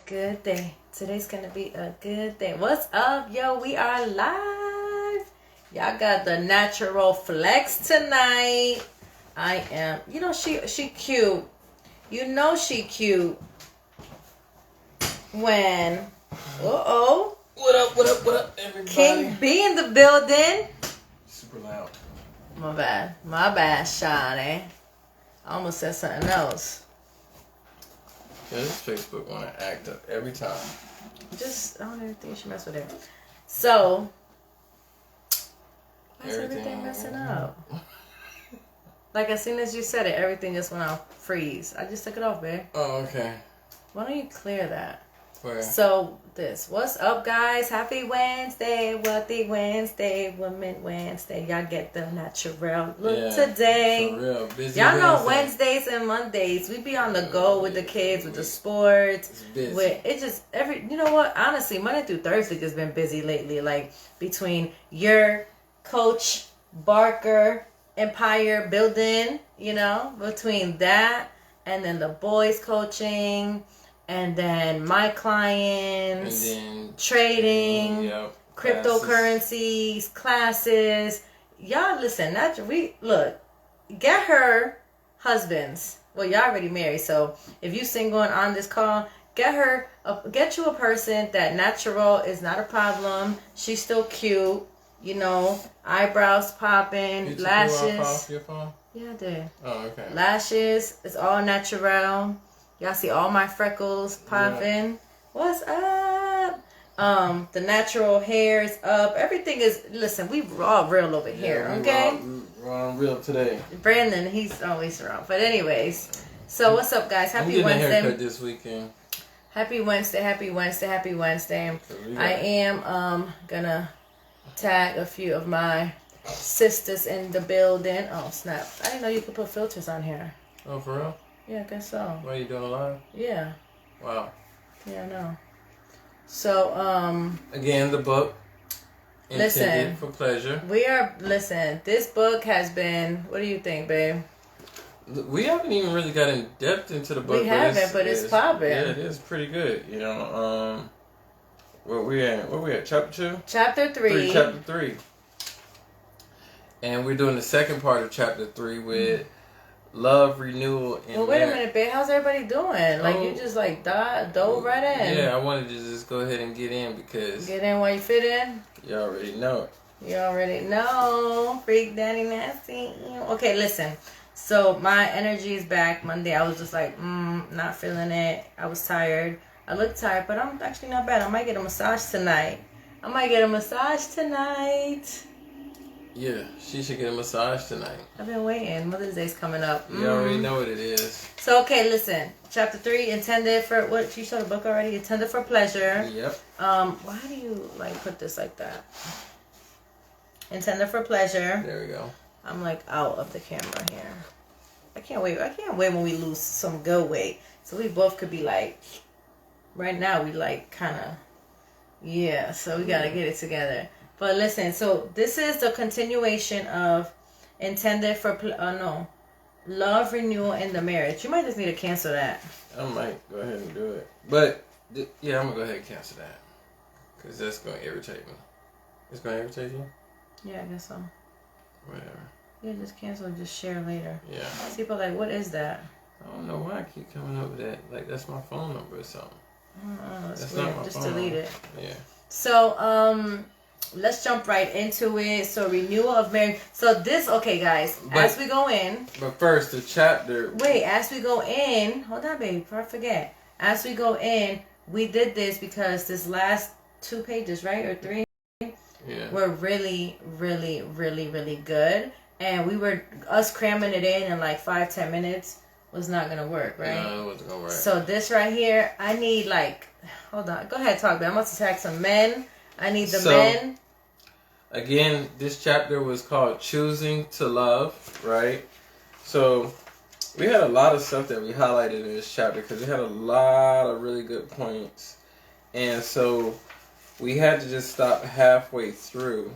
good day. Today's gonna be a good day. What's up, yo? We are live. Y'all got the natural flex tonight. I am. You know she cute. You know she cute. When What up, everybody? King B in the building. Super loud. My bad, Shawty. I almost said something else. Yeah, this Facebook wanna act up every time. I don't even think you should mess with it. So, why is everything messing up? Like as soon as you said it, everything just went off freeze. I just took it off, babe. Oh, okay. Why don't you clear that? Where? So what's up, guys? Happy Wednesday, wealthy Wednesday, women Wednesday. Y'all get the natural look today. For real, busy. Y'all know Wednesdays and Mondays we be on the go with the kids, with the sports. It's busy. You know what? Honestly, Monday through Thursday just been busy lately. Like between your Coach Barker Empire building, between that and then the boys coaching. And then my clients, and then trading, cryptocurrencies, classes. Y'all listen, get her husbands. Well, y'all already married, so if you single and on this call, get you a person that natural is not a problem. She's still cute, eyebrows popping, you lashes. You off your phone? Yeah, I did. Oh, okay. Lashes, it's all natural. Y'all see all my freckles popping. Yeah. What's up? The natural hair is up. Everything is, listen, we all real over here, okay? We're on real today. Brandon, he's always wrong. But anyways, so what's up, guys? Happy I'm Wednesday. getting a haircut this weekend. Happy Wednesday. I am gonna tag a few of my sisters in the building. Oh, snap. I didn't know you could put filters on here. Oh, for real? Yeah, I guess so. Why are you doing a live? Yeah. Wow. Yeah, I know. So, again, the book. Intended for pleasure. This book has been, what do you think, babe? We haven't even really got in depth into the book. But it's popping. Yeah, it is pretty good. Where we at? Chapter 2? Chapter 3. Chapter 3. And we're doing the second part of chapter 3 with love, renewal, and well, wait a minute, babe. How's everybody doing? You just dove right in. Yeah, I wanted to just go ahead and get in because... Get in while you fit in? You already know it. You already know. Freak Daddy Nasty. Okay, listen. So, my energy is back. Monday, I was just not feeling it. I was tired. I look tired, but I'm actually not bad. I might get a massage tonight. Yeah, she should get a massage tonight. I've been waiting. Mother's Day's coming up. You already know what it is. So, okay, listen. Chapter 3, intended for, what, you saw the book already? Intended for pleasure. Yep. Why do you, put this like that? Intended for pleasure. There we go. I'm, out of the camera here. I can't wait when we lose some good weight. So we both could be, right now we, kind of, yeah, so we got to get it together. But listen, so this is the continuation of intended for, love, renewal, and the marriage. You might just need to cancel that. I might go ahead and do it. But, yeah, I'm going to go ahead and cancel that. Because that's going to irritate me. It's going to irritate you? Yeah, I guess so. Whatever. Yeah, just cancel and just share later. Yeah. People are like, what is that? I don't know why I keep coming up with that. That's my phone number or something. That's weird. Not my just phone delete it. Yeah. So, let's jump right into it. So, renewal of marriage. So, okay, guys, as we go in. But first, the chapter. Wait, as we go in. Hold on, baby, before I forget. As we go in, we did this because this last 2 pages, right? Or 3? Yeah. Were really, really, really, really good. And us cramming it in 5-10 minutes was not going to work, right? No, it wasn't going to work. So, this right here, I need hold on. Go ahead, talk, babe. I'm about to tag some men. I need the men. Again, this chapter was called Choosing to Love, right? So, we had a lot of stuff that we highlighted in this chapter because we had a lot of really good points. And so, we had to just stop halfway through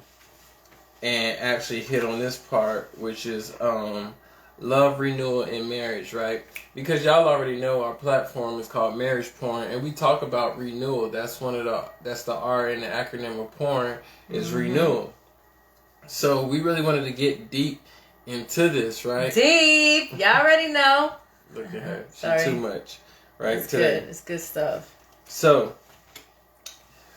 and actually hit on this part, which is love renewal in marriage, right? Because y'all already know our platform is called Marriage Porn, and we talk about renewal. That's the R in the acronym of porn is renewal. So we really wanted to get deep into this, right? Deep, y'all already know. Look at her, Sorry. too much, right? It's good. It's good stuff. So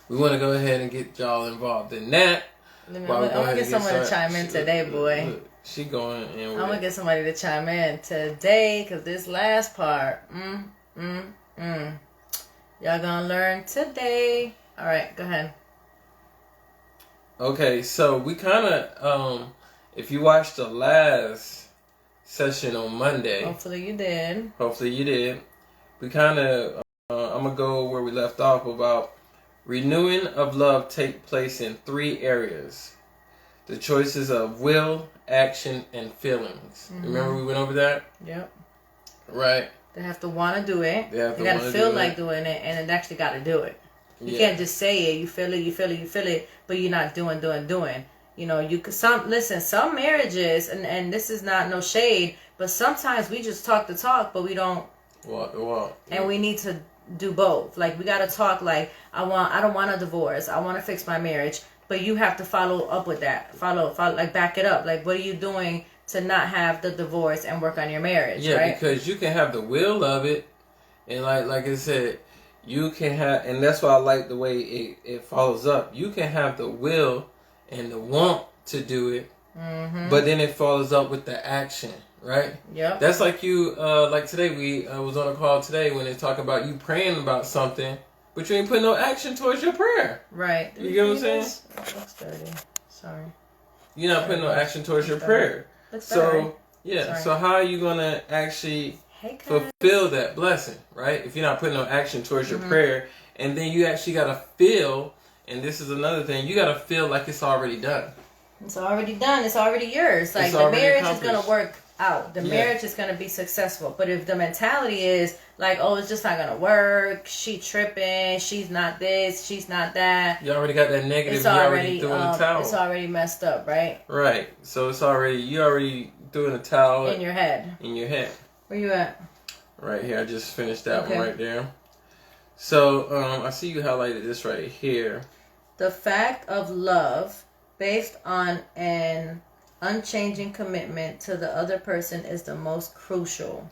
we want to go ahead and get y'all involved in that. I'm gonna get someone to chime in today, boy. Look, she going in. I'm gonna get somebody to chime in today, cause this last part, y'all gonna learn today. All right, go ahead. Okay, so we kind of, if you watched the last session on Monday, hopefully you did. We kind of, I'm gonna go where we left off about renewing of love take place in 3 areas: the choices of will, action, and feelings. Remember we went over that? Yep. Right. They have to want to do it. They gotta feel like doing it, and it actually got to do it. You can't just say it. You feel it, but you're not doing. You know, you could some marriages, and this is not no shade, but sometimes we just talk the talk, but we don't walk the walk. And we need to do both. Like, we gotta talk like, I don't want a divorce. I want to fix my marriage. But you have to follow up with that. Follow, like, back it up. Like, what are you doing to not have the divorce and work on your marriage? Yeah, right? Because you can have the will of it, and like I said, you can have, and that's why I like the way it follows up. You can have the will and the want to do it, but then it follows up with the action, right? Yep. That's like you, like today, we was on a call today when they talk about you praying about something, but you ain't putting no action towards your prayer. Right. You get what I'm saying? It looks dirty. Sorry. You're not putting no action towards your prayer. So, yeah. Sorry. So how are you going to actually fulfill that blessing, right? If you're not putting no action towards your prayer, and then you actually got to feel, and this is another thing, you got to feel like it's already done. It's already done. It's already yours. Like, the marriage is going to work out. The marriage is going to be successful. But if the mentality is like, oh, it's just not going to work, she tripping, she's not this, she's not that. You already got that negative, you already threw in the towel. It's already messed up, right? Right. So you already threw in the towel. In your head. Where you at? Right here. I just finished that one right there. So, I see you highlighted this right here. The fact of love based on an unchanging commitment to the other person is the most crucial.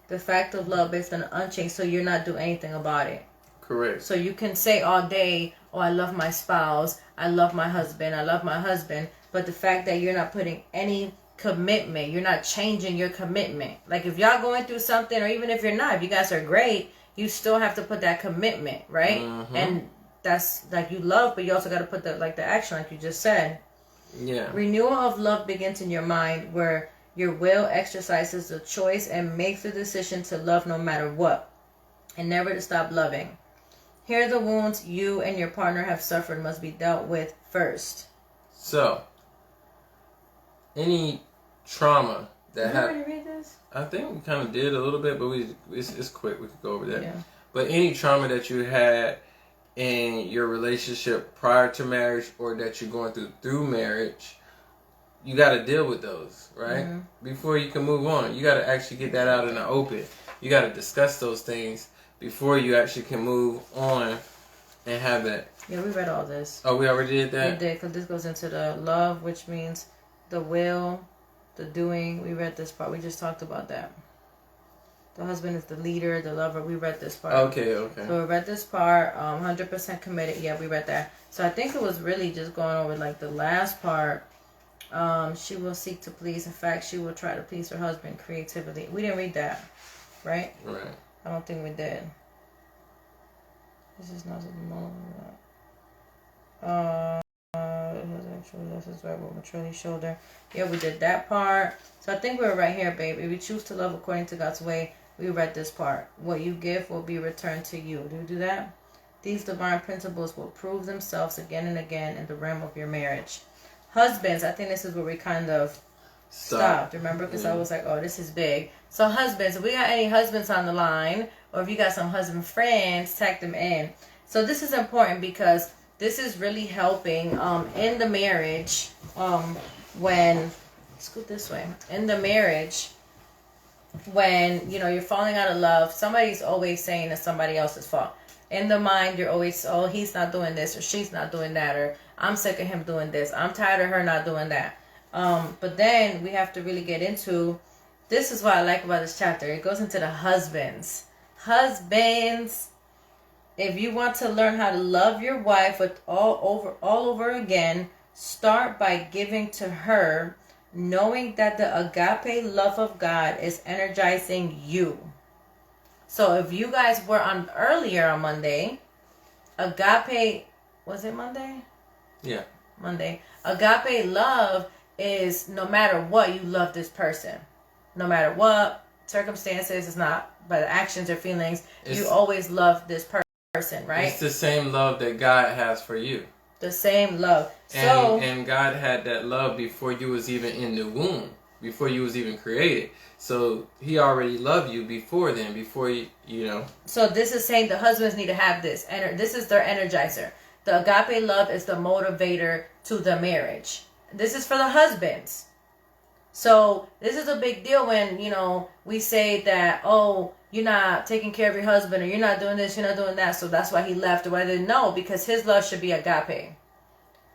The fact of love based on unchanged, so you're not doing anything about it. Correct. So you can say all day, oh, I love my spouse, I love my husband, but the fact that you're not putting any commitment, you're not changing your commitment. Like, if y'all going through something, or even if you're not, if you guys are great, you still have to put that commitment, right? And that's like, you love, but you also got to put the action, like you just said. Yeah. Renewal of love begins in your mind, where your will exercises the choice and makes the decision to love no matter what, and never to stop loving. Here, the wounds you and your partner have suffered must be dealt with first. So, any trauma that happened. Did you already read this? I think we kind of did a little bit, but it's quick. We could go over that. Yeah. But any trauma that you had in your relationship prior to marriage, or that you're going through marriage, you got to deal with those, right? Before you can move on. You got to actually get that out in the open. You got to discuss those things before you actually can move on and have that. Yeah, we read all this. Oh, we already did that? We did, because this goes into the love, which means the will, the doing. We read this part. We just talked about that. The husband is the leader, the lover. We read this part. Okay. So we read this part, 100% committed. Yeah, we read that. So I think it was really just going over like the last part. She will seek to please. In fact, she will try to please her husband creatively. We didn't read that, right? Right. I don't think we did. This is not the moment. This is right, will maturely shoulder. Yeah, we did that part. So I think we were right here, babe. If you choose to love according to God's way, we read this part. What you give will be returned to you. Do you do that? These divine principles will prove themselves again and again in the realm of your marriage. Husbands, I think this is where we kind of stopped. Remember? Because I was like, oh, this is big. So husbands, if we got any husbands on the line, or if you got some husband friends, tag them in. So this is important, because this is really helping in the marriage when, scoot this way, in the marriage when, you're falling out of love, somebody's always saying it's somebody else's fault. In the mind, you're always, oh, he's not doing this or she's not doing that, or I'm sick of him doing this. I'm tired of her not doing that. But then we have to really get into, this is what I like about this chapter. It goes into the husbands. Husbands, if you want to learn how to love your wife with all over again, start by giving to her, knowing that the agape love of God is energizing you. So if you guys were on earlier on Monday, agape, was it Monday? Yeah. Monday. Agape love is no matter what, you love this person. No matter what circumstances, it's not by the actions or feelings, you always love this person, right? It's the same love that God has for you. The same love. And God had that love before you was even in the womb, before you was even created. So he already loved you before then, before you know. So this is saying the husbands need to have this. This is their energizer. The agape love is the motivator to the marriage. This is for the husbands. So this is a big deal when, we say that, oh, you're not taking care of your husband, or you're not doing this, you're not doing that, so that's why he left or whatever. No, because his love should be agape.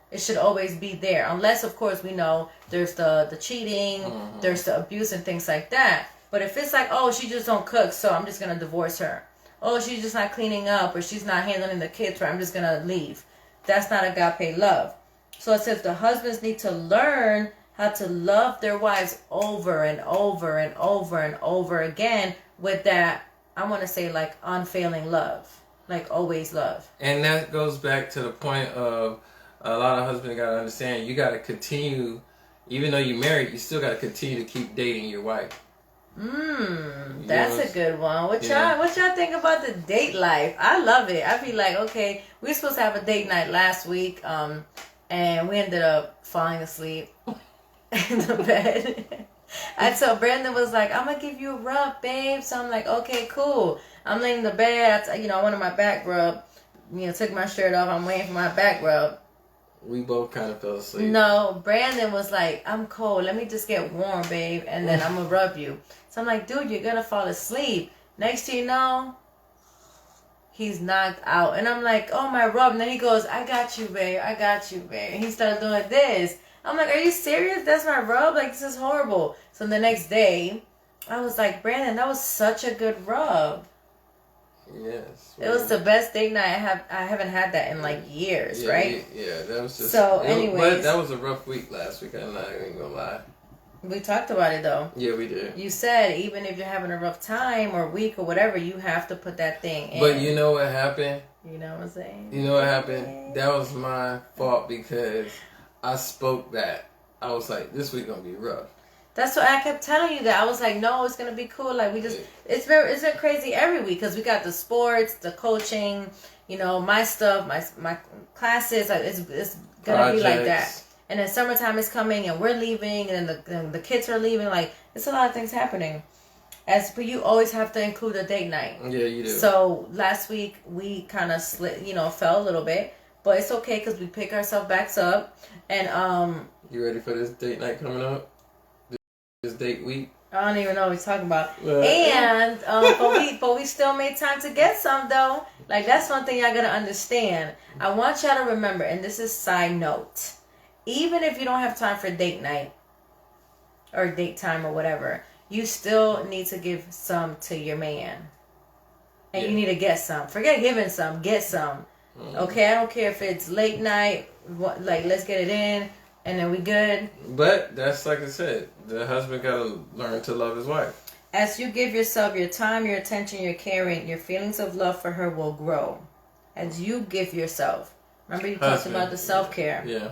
It should always be there. Unless, of course, we know there's the cheating, there's the abuse and things like that. But if it's like, oh, she just don't cook, so I'm just going to divorce her. Oh, she's just not cleaning up, or she's not handling the kids right, I'm just going to leave. That's not agape love. So it says the husbands need to learn how to love their wives over and over and over and over again with that, I want to say, like, unfailing love. Like, always love. And that goes back to the point of a lot of husbands got to understand, you got to continue, even though you're married, you still got to continue to keep dating your wife. That's a good one. What y'all think about the date life? I love it. I be like, okay, we were supposed to have a date night last week, and we ended up falling asleep in the bed. And so Brandon was like, I'm gonna give you a rub, babe. So I'm like, okay, cool. I'm laying in the bed. I wanted my back rub. Took my shirt off. I'm waiting for my back rub. We both kind of fell asleep. No, Brandon was like, I'm cold. Let me just get warm, babe, and then I'm gonna rub you. So I'm like, dude, you're gonna fall asleep. Next thing you know, he's knocked out. And I'm like, oh, my rub. And then he goes, I got you, babe. I got you, babe. And he started doing this. I'm like, are you serious? That's my rub? Like, this is horrible. So the next day, I was like, Brandon, that was such a good rub. Yes. It was the best date night I haven't had that in like years, right? That was just... So, anyways. But that was a rough week last week. I'm not even going to lie. We talked about it, though. Yeah, we did. You said even if you're having a rough time or week or whatever, you have to put that thing in. But you know what happened? You know what I'm saying? You know what happened? That was my fault because I spoke that. I was like, this week going to be rough. That's what I kept telling you that. I was like, no, it's going to be cool. Like, it's been crazy every week because we got the sports, the coaching, my stuff, my classes. It's going to be like that. And then summertime is coming and we're leaving and then the kids are leaving. Like, it's a lot of things happening. But you always have to include a date night. Yeah, you do. So last week we kind of fell a little bit. But it's okay because we pick ourselves back up. And you ready for this date night coming up? This date week? I don't even know what we're talking about. And but we still made time to get some though. Like, that's one thing y'all gotta understand. I want y'all to remember, and this is side note. Even if you don't have time for date night or date time or whatever, you still need to give some to your man. And you need to get some. Forget giving some, get some. Okay, I don't care if it's late night, let's get it in, and then we good. But that's like I said, the husband gotta learn to love his wife. As you give yourself your time, your attention, your caring, your feelings of love for her will grow. As you give yourself. Remember you talked about the self-care. Yeah.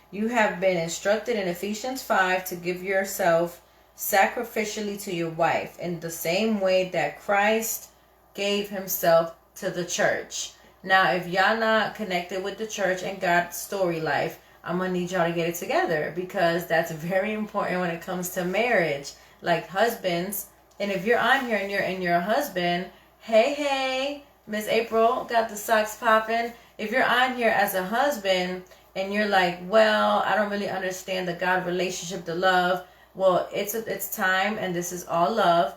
You have been instructed in Ephesians 5 to give yourself sacrificially to your wife in the same way that Christ gave himself to the church. Now, if y'all not connected with the church and God's story life, I'm going to need y'all to get it together because that's very important when it comes to marriage. Like husbands, and if you're on here and you're a husband, hey, Miss April, got the socks popping. If you're on here as a husband and you're like, well, I don't really understand the God relationship, the love. Well, it's time, and this is all love.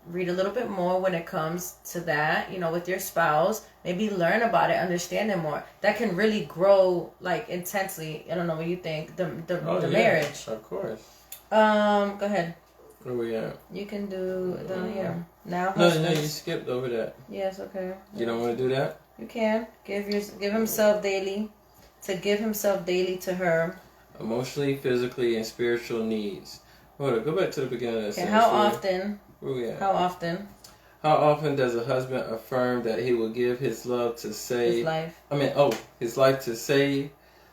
read a little bit more when it comes to that, with your spouse. Maybe learn about it, understand it more. That can really grow like intensely. I don't know what you think. The marriage. Of course. Go ahead. Where we at? You can do down here. Now. No, you skipped over that. Yes, okay. You don't want to do that? You can. Give himself daily to her. Emotionally, physically, and spiritual needs. Hold on, go back to the beginning of the sentence. How often? Where we at? How often? How often does a husband affirm that he will give his love to save... his life to save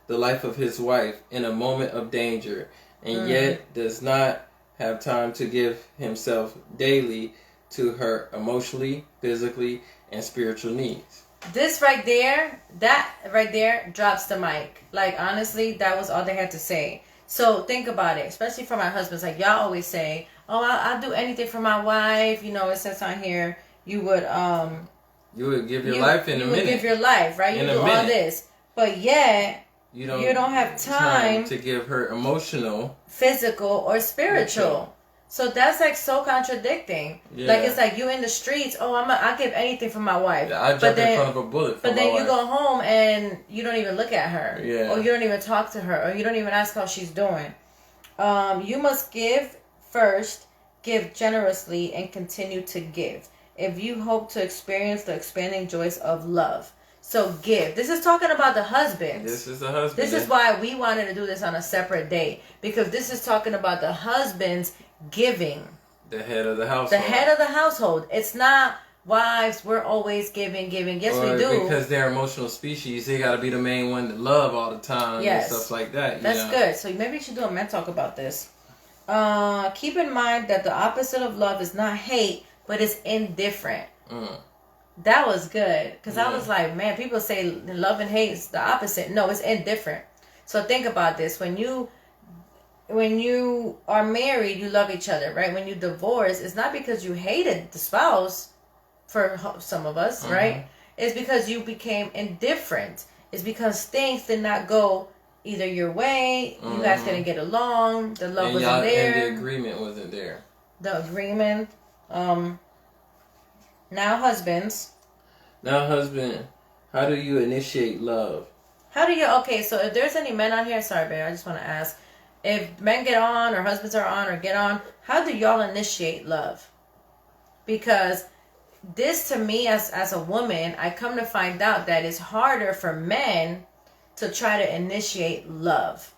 the life of his wife in a moment of danger, and yet does not have time to give himself daily to her emotionally, physically, and spiritual needs? That right there drops the mic. Like, honestly, that was all they had to say. So think about it, especially for my husbands. Like, y'all always say, oh, I'll do anything for my wife. It says on here, you would give your life in a minute. You would give your life, right? You do all this. But yet, you don't have time to give her emotional, physical, or spiritual. So that's like so contradicting. Yeah. Like, it's like you in the streets. Oh, I'll give anything for my wife. Yeah, I jump in front of a bullet for my wife. But then you go home and you don't even look at her. Yeah. Or you don't even talk to her. Or you don't even ask how she's doing. You must give first, give generously, and continue to give, if you hope to experience the expanding joys of love. So give. This is talking about the husbands. This is the husband. This is why we wanted to do this on a separate day. Because this is talking about the husbands giving. The head of the household. The head of the household. It's not wives, we're always giving. Yes, we do. Because they're emotional species, they got to be the main one to love all the time and stuff like that. That's good. So maybe you should do a men talk about this. Keep in mind that the opposite of love is not hate, but it's indifferent. That was good. Because I was like, man, people say love and hate is the opposite. No, it's indifferent. So think about this. When you are married, you love each other, right? When you divorce, it's not because you hated the spouse, for some of us, right? It's because you became indifferent. It's because things did not go either your way, you guys didn't get along, the love wasn't there. And the agreement wasn't there. The agreement. Now husband, how do you initiate love? Okay, so if there's any men on here, sorry babe, I just want to ask, if men get on, or husbands are on, or get on, how do y'all initiate love? Because this, to me, as a woman, I come to find out that it's harder for men to try to initiate love.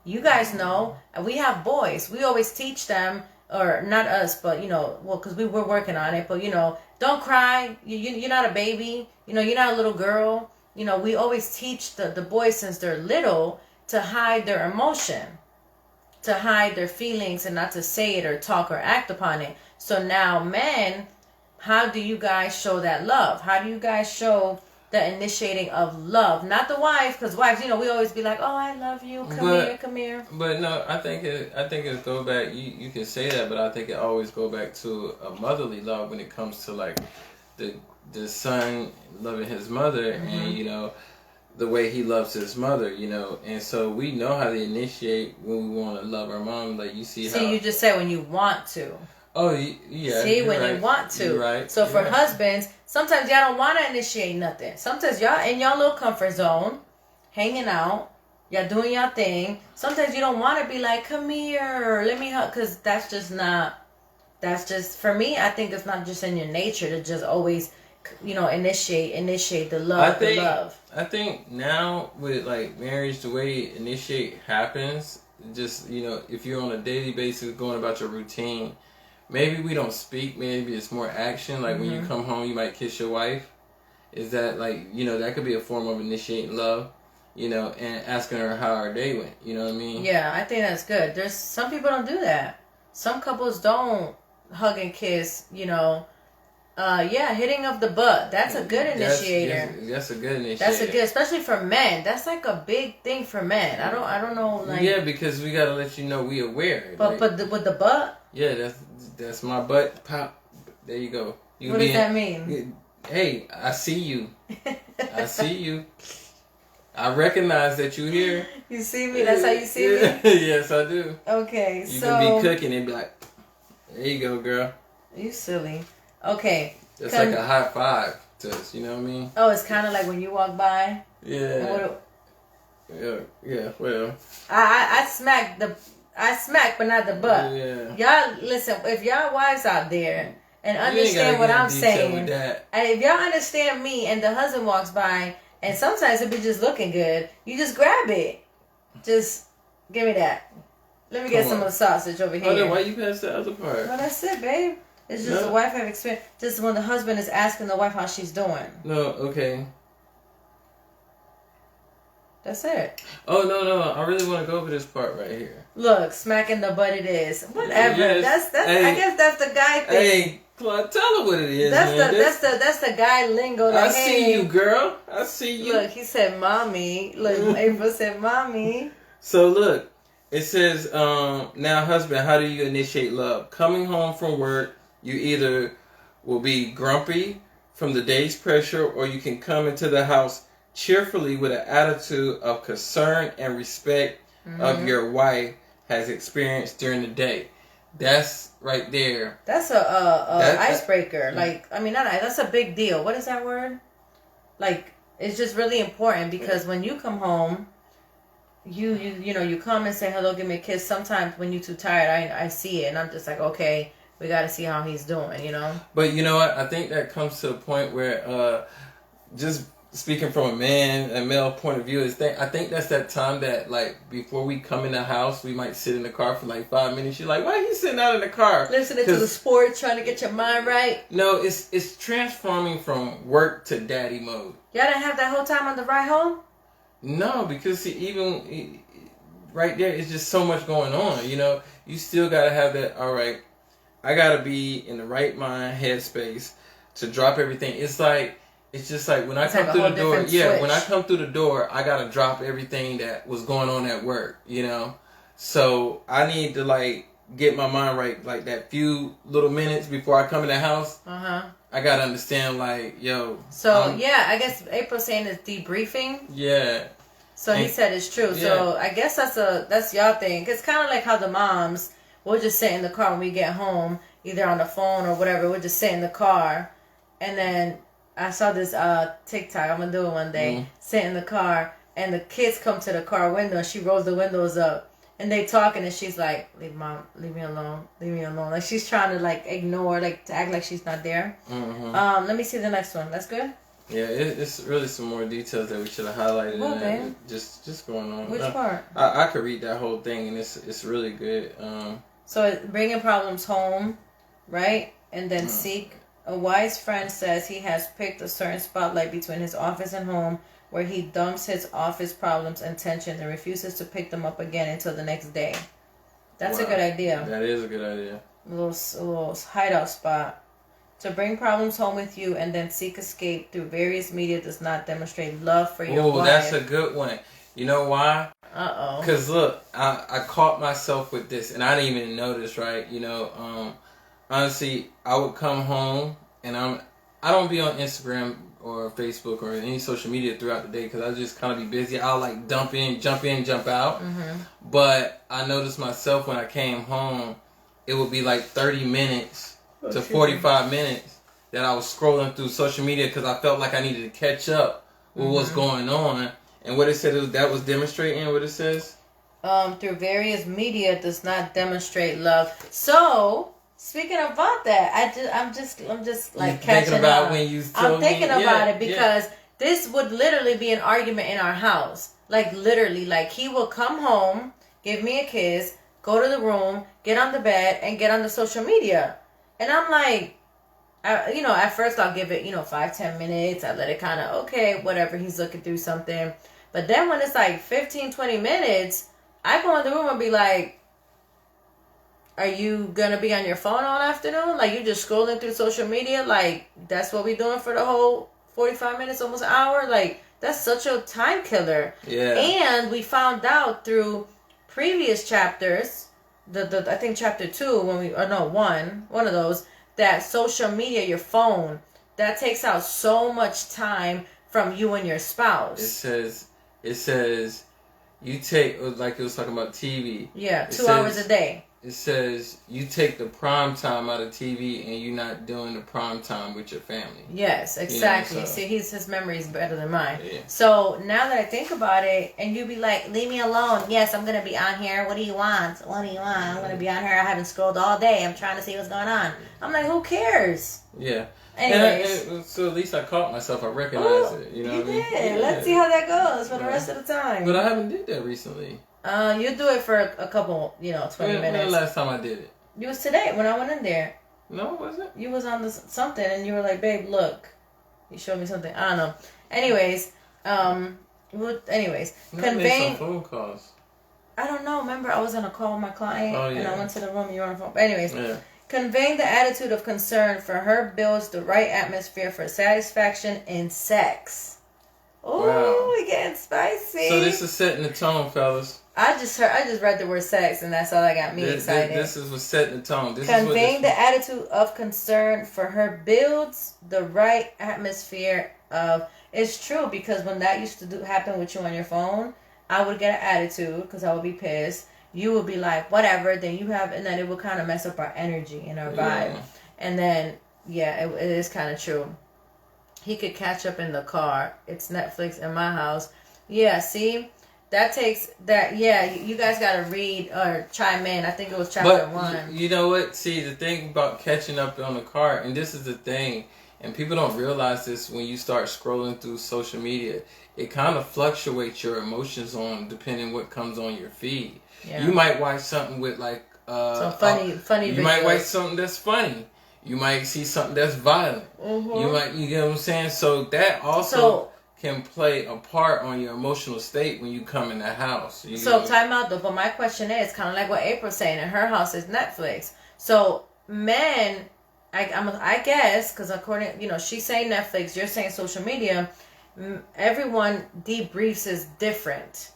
You guys know, we have boys. We always teach them, or not us, but, because we were working on it, but, don't cry. You're not a baby. You're not a little girl. We always teach the boys since they're little to hide their emotion, to hide their feelings, and not to say it or talk or act upon it. So now, men, how do you guys show that love? How do you guys show the initiating of love? Not the wife, because wives, we always be like, oh, I love you, come here. But no, I think it go back. You can say that, but I think it always go back to a motherly love when it comes to like the son loving his mother, and the way he loves his mother, and so we know how to initiate when we want to love our mom. Like you see how. You just said when you want to. Oh, yeah. See, when you want to. You're right. So for husbands, sometimes y'all don't want to initiate nothing. Sometimes y'all in your little comfort zone, hanging out, y'all doing your thing. Sometimes you don't want to be like, come here, let me help, because that's just, for me, I think it's not just in your nature to just always, initiate the love, I think now with like marriage, the way initiate happens, just, if you're on a daily basis going about your routine, maybe we don't speak. Maybe it's more action. Like when you come home, you might kiss your wife. Is that like, that could be a form of initiating love, and asking her how her day went. You know what I mean? Yeah, I think that's good. There's some people don't do that. Some couples don't hug and kiss, hitting of the butt. That's a good initiator. That's a good initiator. That's a good, especially for men. That's like a big thing for men. I don't know. Like, yeah, because we gotta let you know we aware. But with the butt. Yeah, that's my butt. Pop. There you go. What does that mean? Hey, I see you. I see you. I recognize that you're here. You see me? That's how you see me? Yes, I do. Okay, you can be cooking and be like, There you go, girl. You silly. Okay. It's like a high five to us, you know what I mean? Oh, it's kind of like when you walk by? Yeah. Yeah, well. I smack, but not the butt. Yeah. Y'all, listen, if y'all wives out there and understand what I'm saying, if y'all understand me and the husband walks by, and sometimes it be just looking good, you just grab it. Just give me that. Let me get some of the sausage over here. Oh, then why you pass the other part? No, that's it, babe. It's just the wife have experience. Just when the husband is asking the wife how she's doing. No, okay. That's it. Oh, no. I really want to go over this part right here. Look, smacking the butt it is. Whatever. Yes. That's hey, I guess that's the guy thing. Hey, Claude, tell her what it is. That's the guy lingo. I see you, girl. I see you. Look, he said mommy. Look, April said mommy. So look, it says, now husband, how do you initiate love? Coming home from work, you either will be grumpy from the day's pressure, or you can come into the house cheerfully with an attitude of concern and respect of your wife has experienced during the day. That's right there. That's a icebreaker. Like, I mean, that's a big deal. What is that word? Like, it's just really important because when you come home, you come and say hello, give me a kiss. Sometimes when you're too tired, I see it and I'm just like, okay, we got to see how he's doing, you know. But you know what? I think that comes to the point where just speaking from a male point of view, I think that's that time that, like, before we come in the house, we might sit in the car for like 5 minutes. You're like, why are you sitting out in the car? Listening to the sports, trying to get your mind right. No, it's transforming from work to daddy mode. Y'all didn't have that whole time on the ride home? No, because even right there, it's just so much going on. You know, you still got to have that, all right, I got to be in the right mind, headspace to drop everything. It's just like when I come through the door, when I come through the door, I got to drop everything that was going on at work, you know? So I need to, like, get my mind right, like, that few little minutes before I come in the house. I got to understand, like, yo. So, I guess April's saying it's debriefing. Yeah. So he said it's true. Yeah. So I guess that's y'all thing. It's kind of like how the moms, we'll just sit in the car when we get home, either on the phone or whatever. We'll just sit in the car, and then I saw this TikTok. I'm gonna do it one day. Sit in the car, and the kids come to the car window. And she rolls the windows up, and they talking, and she's like, "Leave me alone, leave me alone." Like she's trying to like ignore, like to act like she's not there. Let me see the next one. That's good. Yeah, it's really some more details that we should have highlighted. Well, babe. Just going on. Which part? I could read that whole thing, and it's really good. So bringing problems home, right, and then seek. A wise friend says he has picked a certain spotlight between his office and home where he dumps his office problems and tensions and refuses to pick them up again until the next day. That's a good idea. That is a good idea. A little hideout spot. To bring problems home with you and then seek escape through various media does not demonstrate love for your wife. Oh, that's a good one. You know why? Uh-oh. Because look, I caught myself with this and I didn't even notice, right? You know, honestly, I would come home and I don't be on Instagram or Facebook or any social media throughout the day because I just kind of be busy. I'll like jump in, jump out. But I noticed myself when I came home, it would be like 30 minutes to 45 minutes that I was scrolling through social media because I felt like I needed to catch up with what's going on. And what it said that was demonstrating what it says? Through various media does not demonstrate love. So, speaking about that, I'm just like catching up. I'm thinking about it because this would literally be an argument in our house. Like literally, like he will come home, give me a kiss, go to the room, get on the bed, and get on the social media. And I'm like, at first I'll give it, 5-10 minutes. I let it kind of, okay, whatever. He's looking through something. But then when it's like 15-20 minutes, I go in the room and be like, are you going to be on your phone all afternoon? Like, you just scrolling through social media? Like, that's what we doing for the whole 45 minutes, almost an hour? Like, that's such a time killer. Yeah. And we found out through previous chapters, I think chapter 2, one of those, that social media, your phone, that takes out so much time from you and your spouse. It says you take, like it was talking about TV. Yeah, 2 hours a day. It says you take the prime time out of TV and you're not doing the prime time with your family. Yes, exactly. You know, so. See, his memory is better than mine. Yeah. So now that I think about it, and you be like, leave me alone. Yes, I'm going to be on here. What do you want? What do you want? I'm going to be on here. I haven't scrolled all day. I'm trying to see what's going on. I'm like, who cares? Yeah. Anyways. So at least I caught myself. I recognized it. You know what I mean? Yeah. Let's see how that goes for the rest of the time. But I haven't did that recently. You do it for a couple, 20 minutes. When the last time I did it? It was today when I went in there. No, was it? You was on something and you were like, babe, look. You showed me something. I don't know. Anyways, conveying some phone calls. I don't know. Remember, I was on a call with my client and I went to the room. You were on the phone. But anyways, conveying the attitude of concern for her builds the right atmosphere for satisfaction in sex. Oh, wow. We getting spicy. So this is setting the tone, fellas. I just read the word sex, and that's all that got me excited. This is what's setting the tone. Conveying the attitude of concern for her builds the right atmosphere of. It's true, because when that used to happen with you on your phone, I would get an attitude because I would be pissed. You would be like, whatever. Then and then it would kind of mess up our energy and our vibe. Yeah. And then, it is kind of true. He could catch up in the car. It's Netflix in my house. Yeah, see? That takes that. Yeah, you guys got to read or chime in. I think it was chapter 1. You know what? See, the thing about catching up on the car, and this is the thing, and people don't realize this when you start scrolling through social media, it kind of fluctuates your emotions depending what comes on your feed. Yeah. You might watch something with like some funny. You might watch something that's funny. You might see something that's violent. Mm-hmm. You get what I'm saying? So that also can play a part on your emotional state when you come in the house. Time out though, but my question is kind of like what April's saying, in her house is Netflix. So men, I guess, because according, she's saying Netflix, you're saying social media, everyone debriefs is different.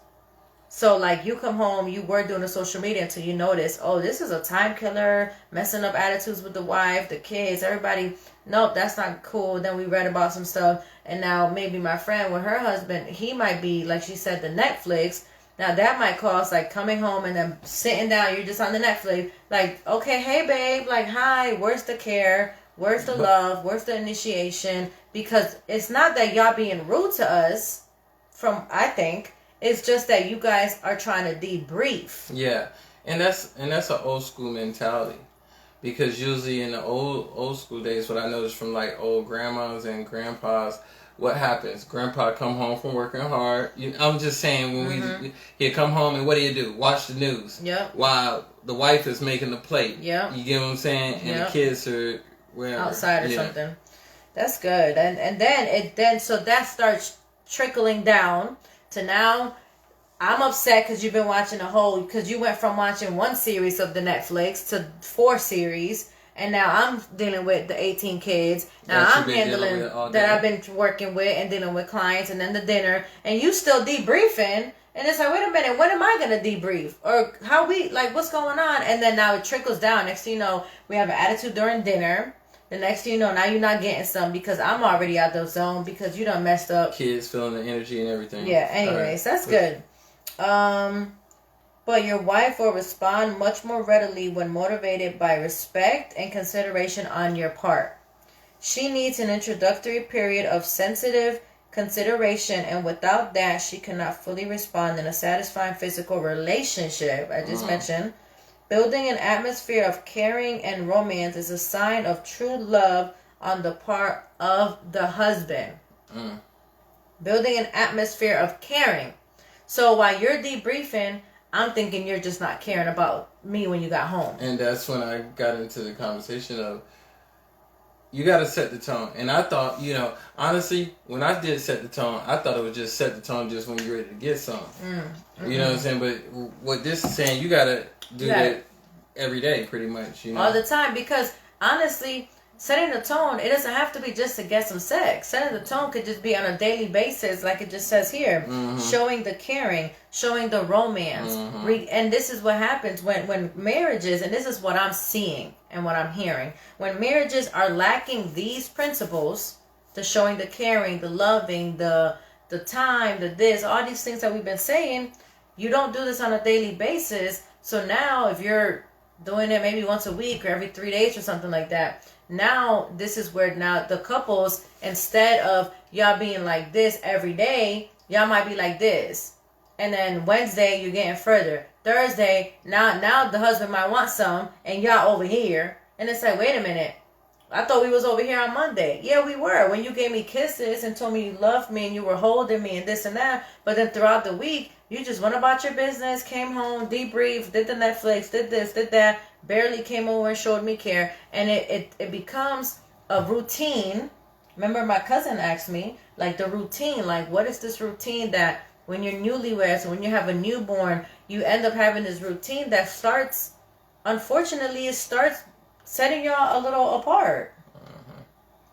So, like, you come home, you were doing the social media until you notice, oh, this is a time killer, messing up attitudes with the wife, the kids, everybody. Nope, that's not cool. Then we read about some stuff. And now maybe my friend with her husband, he might be, like she said, the Netflix. Now, that might cause, like, coming home and then sitting down, you're just on the Netflix. Like, okay, hey, babe, like, hi, where's the care? Where's the love? Where's the initiation? Because it's not that y'all being rude to us, I think. It's just that you guys are trying to debrief. Yeah, and that's an old school mentality, because usually in the old school days, what I noticed from like old grandmas and grandpas, what happens? Grandpa come home from working hard. I'm just saying when he'd come home and what do? Watch the news. Yep. While the wife is making the plate. Yep. You get what I'm saying? And the kids are wherever. Outside or something. That's good. And then so that starts trickling down. So now, I'm upset because you've been watching because you went from watching one series of the Netflix to 4 series, and now I'm dealing with the 18 kids. Now I'm handling that I've been working with and dealing with clients, and then the dinner, and you still debriefing, and it's like, wait a minute, when am I going to debrief? Or what's going on? And then now it trickles down. Next thing you know, we have an attitude during dinner. The next thing you know, now you're not getting some because I'm already out the zone because you done messed up. Kids feeling the energy and everything. Yeah, anyways, that's good. But your wife will respond much more readily when motivated by respect and consideration on your part. She needs an introductory period of sensitive consideration, and without that, she cannot fully respond in a satisfying physical relationship. I just mentioned. Building an atmosphere of caring and romance is a sign of true love on the part of the husband. Building an atmosphere of caring. So while you're debriefing, I'm thinking you're just not caring about me when you got home. And that's when I got into the conversation of, you got to set the tone. And I thought, honestly, when I did set the tone, I thought it would just set the tone just when you're ready to get some. You know what I'm saying? But what this is saying, you got to do that every day, pretty much. All the time. Because, honestly, setting the tone, it doesn't have to be just to get some sex. Setting the tone could just be on a daily basis, like it just says here. Showing the caring, showing the romance. And this is what happens when marriages, and this is what I'm seeing and what I'm hearing. When marriages are lacking these principles, the showing the caring, the loving, the time, the this, all these things that we've been saying, You don't do this on a daily basis. So now if you're doing it maybe once a week or every 3 days or something like that, now this is where now the couples, instead of y'all being like this every day, y'all might be like this. And then Wednesday you're getting further. Thursday, now the husband might want some and y'all over here. And it's like, wait a minute. I thought we was over here on Monday. Yeah, we were. When you gave me kisses and told me you loved me and you were holding me and this and that. But then throughout the week, you just went about your business, came home, debriefed, did the Netflix, did this, did that, barely came over and showed me care. And it becomes a routine. Remember my cousin asked me, like the routine, like what is this routine that when you're newlyweds, when you have a newborn, you end up having this routine that starts, unfortunately, it starts setting y'all a little apart.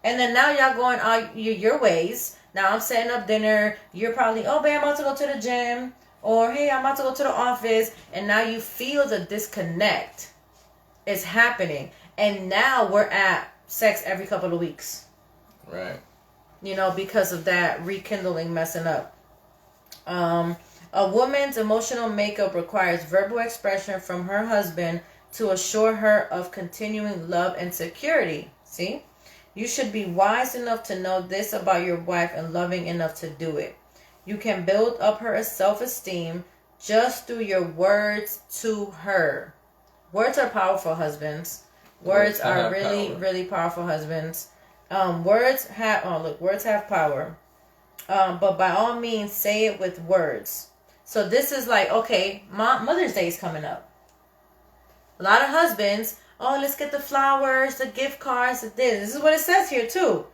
And then now y'all going out your ways. Now I'm setting up dinner. You're probably, oh, babe, I'm about to go to the gym. Or, hey, I'm about to go to the office. And now you feel the disconnect is happening. And now we're at sex every couple of weeks. Right. You know, because of that rekindling messing up. A woman's emotional makeup requires verbal expression from her husband to assure her of continuing love and security. See? You should be wise enough to know this about your wife and loving enough to do it. You can build up her self-esteem just through your words to her. Words are powerful, husbands. Words are really, power. Really powerful, husbands. Words have power. But by all means, say it with words. So this is like, okay, Mother's Day is coming up. A lot of husbands, oh, let's get the flowers, the gift cards, this is what it says here too.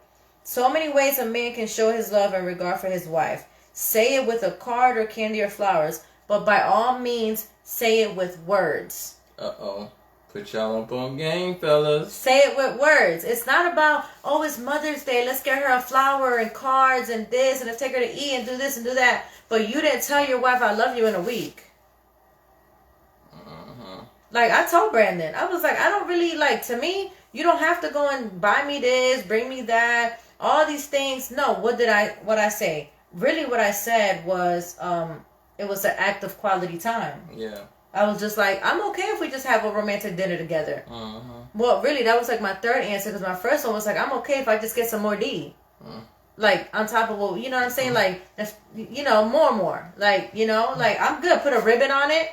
So many ways a man can show his love and regard for his wife. Say it with a card or candy or flowers, but by all means, say it with words. Uh-oh. Put y'all up on game, fellas. Say it with words. It's not about, oh, it's Mother's Day, let's get her a flower and cards and this, and let's take her to eat and do this and do that. But you didn't tell your wife I love you in a week. Like, I told Brandon, I was like, I don't really, like, to me, you don't have to go and buy me this, bring me that, all these things. No, what I say? Really what I said was, it was an act of quality time. Yeah. I was just like, I'm okay if we just have a romantic dinner together. Well, really, that was like my third answer, because my first one was like, I'm okay if I just get some more D. Like, on top of what, you know what I'm saying? Like, that's, you know, more. Like, you know, like, I'm good. Put a ribbon on it.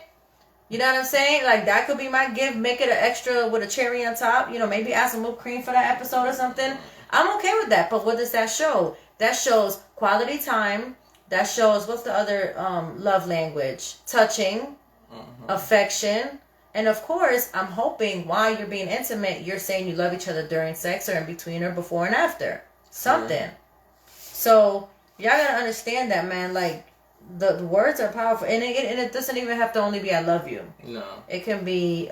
You know what I'm saying? Like, that could be my gift. Make it an extra with a cherry on top. You know, maybe add some whipped cream for that episode or something. I'm okay with that. But what does that show? That shows quality time. That shows, what's the other love language? Touching, affection. And of course, I'm hoping while you're being intimate, you're saying you love each other during sex or in between or before and after. Something. Yeah. So, y'all gotta understand that, man. Like, the words are powerful. And it doesn't even have to only be I love you. No. It can be,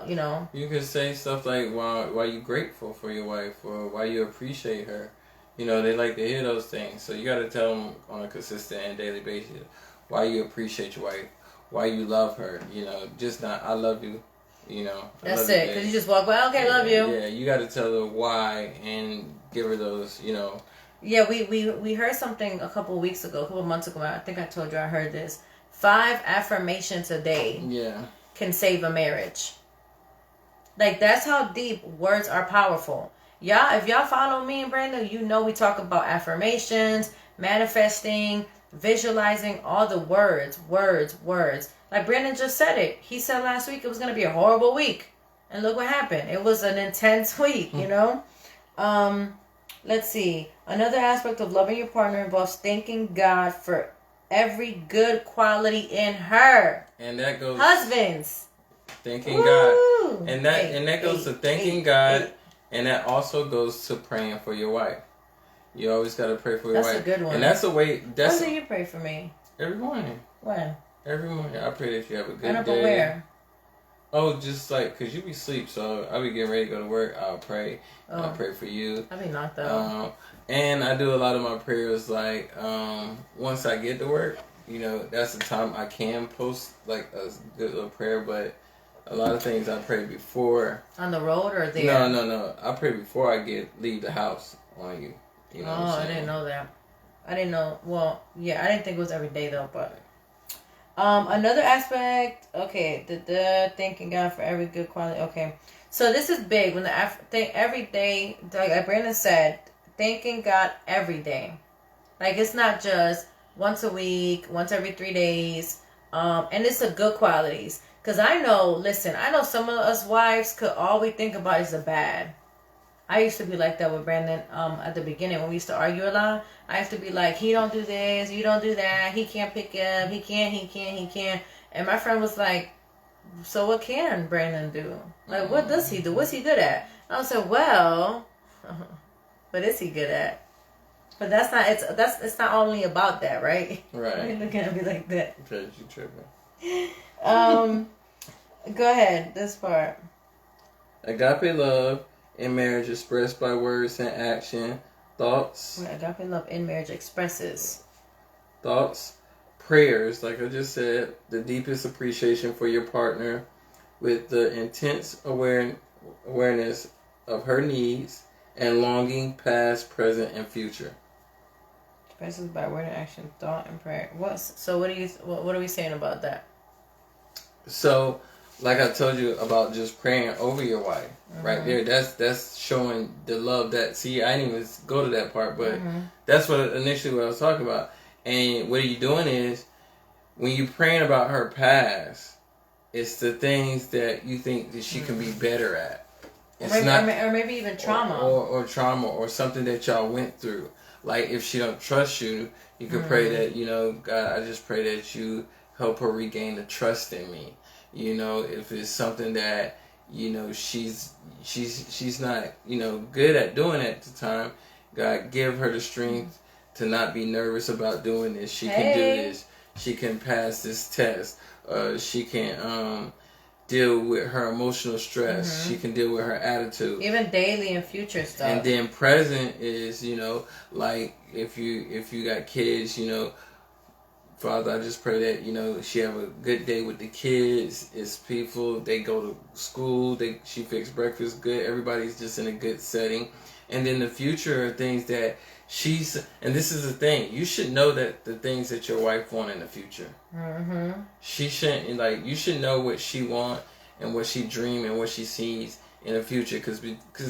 you know. You can say stuff like, why you grateful for your wife, or why you appreciate her. You know, they like to hear those things. So you got to tell them on a consistent and daily basis why you appreciate your wife, why you love her. You know, just not, I love you. You know. That's it. Because you just walk by, okay, love you. Yeah, you got to tell her why and give her those, you know. Yeah, we heard something a couple months ago. I think I told you I heard this. 5 affirmations a day can save a marriage. Like, that's how deep words are powerful. Y'all, if y'all follow me and Brandon, you know we talk about affirmations, manifesting, visualizing, all the words. Like Brandon just said it. He said last week it was going to be a horrible week. And look what happened. It was an intense week, you know? Let's see. Another aspect of loving your partner involves thanking God for every good quality in her. And that goes... Husbands. Thanking God. And that goes to thanking God. And that also goes to praying for your wife. You always got to pray for your wife. That's a good one. And that's a way... When do you pray for me? Every morning. When? Every morning. I pray that you have a good day. And where? Oh, just like, because you be asleep, so I'll be getting ready to go to work. I'll pray. Oh. I'll pray for you. I be knocked out. And I do a lot of my prayers, like, once I get to work, you know, that's the time I can post, like, a good little prayer, but a lot of things I pray before. On the road or there? No. I pray before I leave the house on you. You know what I'm saying? I didn't know that. I didn't know. Well, yeah, I didn't think it was every day, though, but... Another aspect, okay, thanking God for every good quality. Okay, so this is big. When every day, like Brandon said, thanking God every day. Like it's not just once a week, once every 3 days, and it's the good qualities. Cause I know some of us wives could all we think about is the bad. I used to be like that with Brandon at the beginning when we used to argue a lot. I used to be like, he don't do this, you don't do that, he can't pick up, he can't. And my friend was like, so what can Brandon do? Like, what does he do? What's he good at? I was like, well, what is he good at? But it's not only about that, right? Right. You're looking at me like that. Okay, you tripping. Go ahead, this part. Agape love in marriage expressed by words and action, thoughts. Agape love in marriage expresses. Thoughts, prayers, like I just said, the deepest appreciation for your partner with the intense awareness of her needs and longing past, present, and future. Expresses by word and action, thought, and prayer. So what are we saying about that? So, like I told you about just praying over your wife, right there. That's showing the love that. See, I didn't even go to that part, but that's what initially what I was talking about. And what you're doing is when you're praying about her past, it's the things that you think that she can be better at. It's or maybe even trauma, or trauma, or something that y'all went through. Like if she don't trust you, you could pray that God, I just pray that you help her regain the trust in me. If it's something that she's not good at doing at the time, God, give her the strength to not be nervous about doing this. She can do this. She can pass this test. She can deal with her emotional stress. She can deal with her attitude. Even daily and future stuff. And then present is, like if you got kids, Father, I just pray that, she have a good day with the kids. It's peaceful. They go to school. She fix breakfast good. Everybody's just in a good setting. And then the future are things that and this is the thing, you should know that the things that your wife want in the future. She shouldn't, you should know what she want and what she dream and what she sees in the future. Because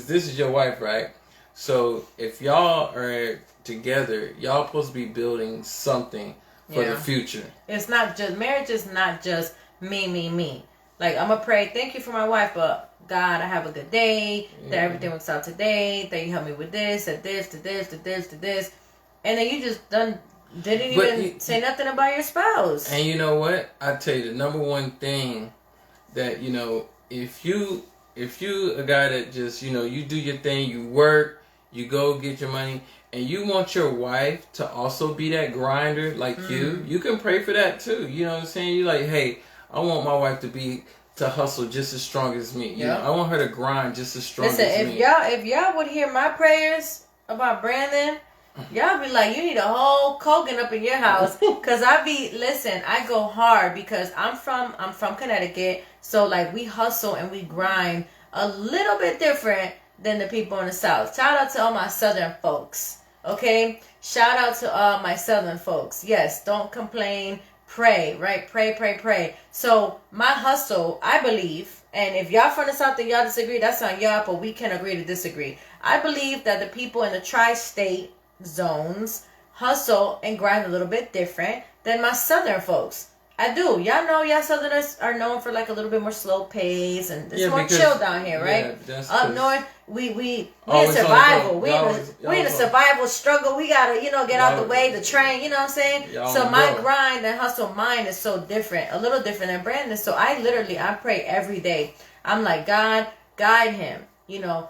this is your wife, right? So if y'all are together, y'all supposed to be building something for the future. It's not just, marriage is not just me. Like, I'm going to pray, thank you for my wife, but God, I have a good day, that everything works out today, that you help me with this, that this, to this, to this, to this. And then you just didn't even say nothing about your spouse. And you know what? I tell you, the number one thing that, if you a guy that just, you do your thing, you work, you go get your money, and you want your wife to also be that grinder like you can pray for that too. You know what I'm saying? You're like, hey, I want my wife to hustle just as strong as me. I want her to grind just as strong as me. If y'all would hear my prayers about Brandon, y'all be like, you need a whole Kogan up in your house. Cause I go hard because I'm from Connecticut. So like we hustle and we grind a little bit different than the people in the South. Shout out to all my Southern folks. Okay? Shout out to all my Southern folks. Yes, don't complain. Pray, right? Pray. So my hustle, I believe, and if y'all from the South and y'all disagree, that's on y'all, but we can agree to disagree. I believe that the people in the tri-state zones hustle and grind a little bit different than my Southern folks. I do. Y'all know y'all Southerners are known for like a little bit more slow pace and it's more chill down here, right? Up north, we in survival. We in a survival struggle. We gotta, get out the way, the train, you know what I'm saying? So my grind and hustle mine is so different, a little different than Brandon. So I pray every day. I'm like, God, guide him,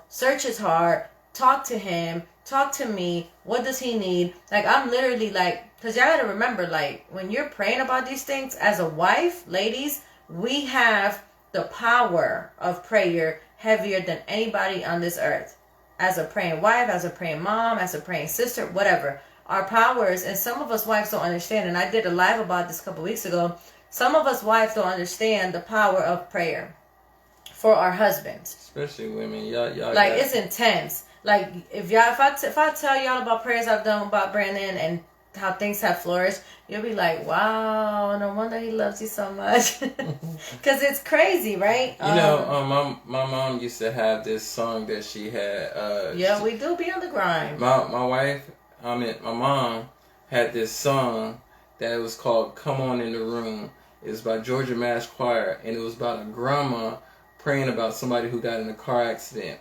search his heart, talk to him, talk to me. What does he need? Like, I'm literally like, because y'all gotta remember, like, when you're praying about these things, as a wife, ladies, we have the power of prayer heavier than anybody on this earth. As a praying wife, as a praying mom, as a praying sister, whatever. Our powers, and some of us wives don't understand, and I did a live about this a couple weeks ago. Some of us wives don't understand the power of prayer for our husbands. Especially women. Y'all like, it's intense. Like, if I tell y'all about prayers I've done about Brandon, and how things have flourished, you'll be like, wow, no wonder he loves you so much. Because it's crazy, right? My mom used to have this song that she had. We do be on the grind. My mom had this song that was called "Come On in the Room." It's by Georgia Mass Choir, and it was about a grandma praying about somebody who got in a car accident.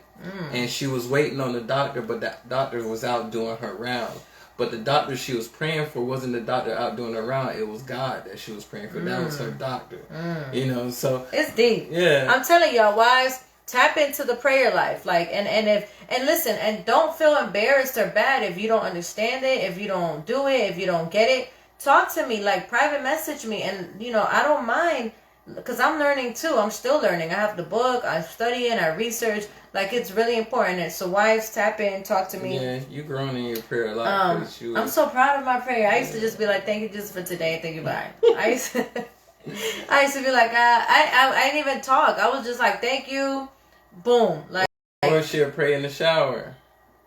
And she was waiting on the doctor, but the doctor was out doing her round. But the doctor she was praying for wasn't the doctor out doing her round. It was God that she was praying for. That was her doctor. So it's deep. Yeah. I'm telling y'all, wives, tap into the prayer life. Like, and listen, and don't feel embarrassed or bad if you don't understand it, if you don't do it, if you don't get it. Talk to me, like private message me, and I don't mind. Because I'm learning too. I'm still learning. I have the book. I study it. I research. Like, it's really important. So wives, tap in. Talk to me. Yeah, you grown in your prayer a lot. I'm so proud of my prayer. I used to just be like, thank you just for today. Thank you, bye. I used to be like, I didn't even talk. I was just like, thank you. Boom. Like, or she'll pray in the shower.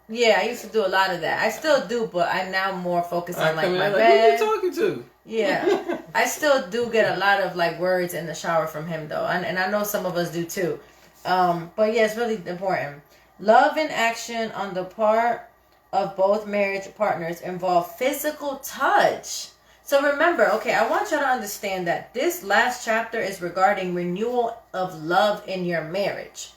Yeah, I used to do a lot of that. I still do, but I'm now more focused on like my bed. Who you talking to? Yeah, I still do get a lot of like words in the shower from him though, and I know some of us do too. But yeah, it's really important. Love and action on the part of both marriage partners involve physical touch. So remember, okay, I want y'all to understand that this last chapter is regarding renewal of love in your marriage.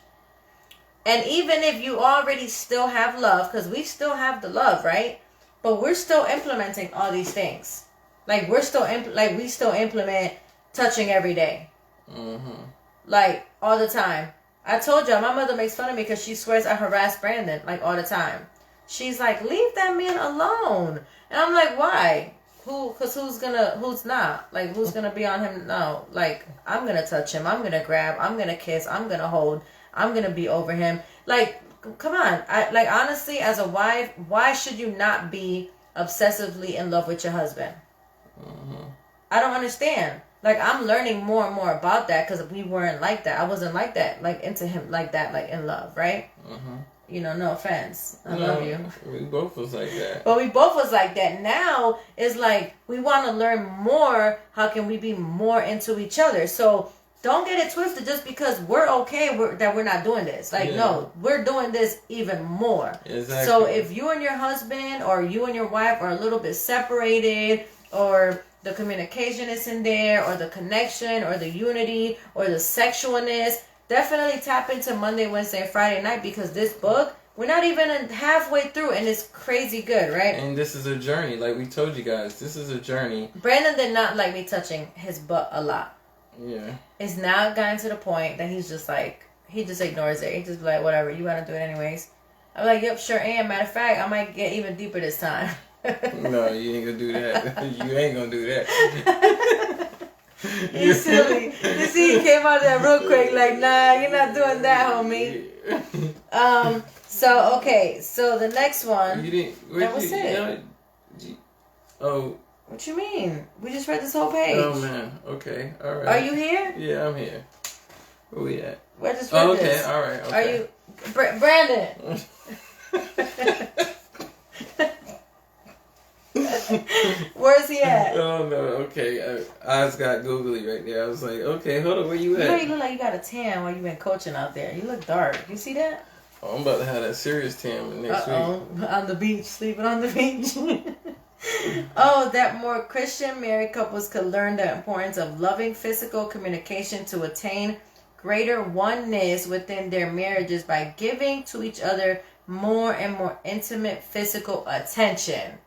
And even if you already still have love, because we still have the love, right? But we're still implementing all these things. Like we still implement touching every day. Like all the time. I told y'all, my mother makes fun of me because she swears I harass Brandon like all the time. She's like, leave that man alone. And I'm like, why? Because who's not? Like, who's going to be on him? No. Like, I'm going to touch him. I'm going to grab. I'm going to kiss. I'm going to hold. I'm going to be over him. Like, come on. Honestly, as a wife, why should you not be obsessively in love with your husband? I don't understand. Like, I'm learning more and more about that because we weren't like that. I wasn't like that, like, into him like that, like, in love, right? No offense. I love you. We both was like that. But we both was like that. Now, it's like, we want to learn more. How can we be more into each other? So, don't get it twisted just because we're okay that we're not doing this. Like, no, we're doing this even more. Exactly. So, if you and your husband or you and your wife are a little bit separated, or the communication isn't there, or the connection, or the unity, or the sexualness, definitely tap into Monday, Wednesday, and Friday night, because this book, we're not even halfway through, and it's crazy good, right? And this is a journey. Like we told you guys, this is a journey. Brandon did not like me touching his butt a lot. Yeah. It's now gotten to the point that he's just like, he just ignores it. He just be like, whatever, you want to do it anyways. I'm like, yep, sure am. Matter of fact, I might get even deeper this time. No, you ain't gonna do that. You ain't gonna do that. You silly. You see, he came out there real quick, like, nah, you're not doing that, homie. So the next one. You didn't. That was it. Oh. What you mean? We just read this whole page. Oh man. Okay. All right. Are you here? Yeah, I'm here. Where we at? We just read this. Okay. All right. Okay. Are you, Brandon? Where's he at? Oh no, okay. Eyes got googly right there. I was like, okay, hold on, where you at? You know you look like you got a tan while you've been coaching out there. You look dark. You see that? Oh, I'm about to have that serious tan next week. On the beach, sleeping on the beach. That more Christian married couples could learn the importance of loving physical communication to attain greater oneness within their marriages by giving to each other more and more intimate physical attention.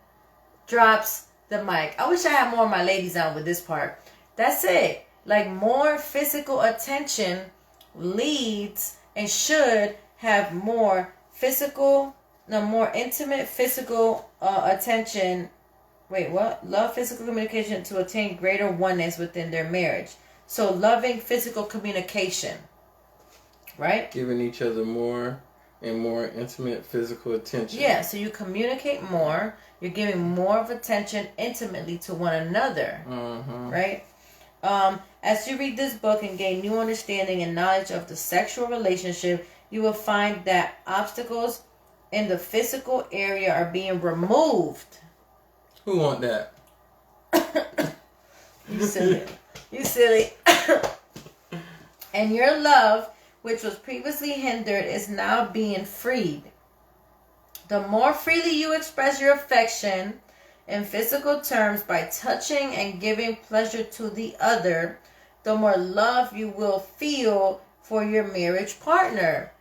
Drops the mic. I wish I had more of my ladies on with this part. That's it. Like, more physical attention leads and should have more intimate physical attention. Wait, what? Love physical communication to attain greater oneness within their marriage. So, loving physical communication. Right? Giving each other more and more intimate physical attention. Yeah, so you communicate more. You're giving more of attention intimately to one another. Right? As you read this book and gain new understanding and knowledge of the sexual relationship, you will find that obstacles in the physical area are being removed. Who want that? You silly. You silly. And your love, which was previously hindered, is now being freed. The more freely you express your affection in physical terms by touching and giving pleasure to the other, the more love you will feel for your marriage partner.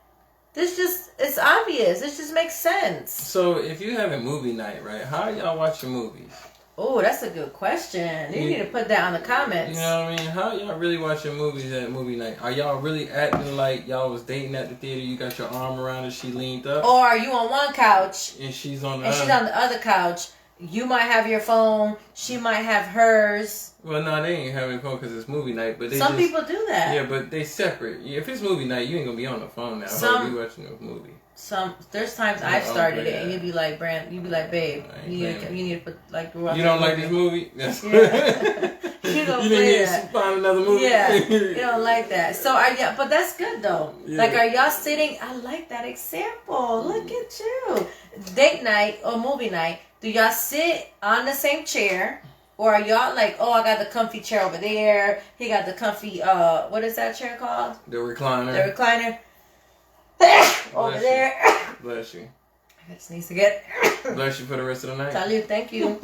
It's obvious. This just makes sense. So if you have a movie night, right, how are y'all watching movies? Oh, that's a good question. You need to put that on the comments. You know what I mean? How y'all really watching movies at movie night? Are y'all really acting like y'all was dating at the theater? You got your arm around her, she leaned up? Or are you on one couch and she's on the she's on the other couch? You might have your phone. She might have hers. Well, no, they ain't having phone because it's movie night. But some people do that. Yeah, but they separate. If it's movie night, you ain't gonna be on the phone now. How you watching a movie? There's times I've started it and you'd be like, babe, you need to put like. You don't like this movie? Yes. Yeah. You don't you play didn't that. Find another movie. Yeah, you don't like that. So but that's good though. Yeah. Like, are y'all sitting? I like that example. Look at you. Date night or movie night. Do y'all sit on the same chair? Or are y'all like, oh, I got the comfy chair over there. He got the comfy, what is that chair called? The recliner. The recliner. Over there. Bless you. I got to sneeze again. Bless you for the rest of the night. Salud, thank you.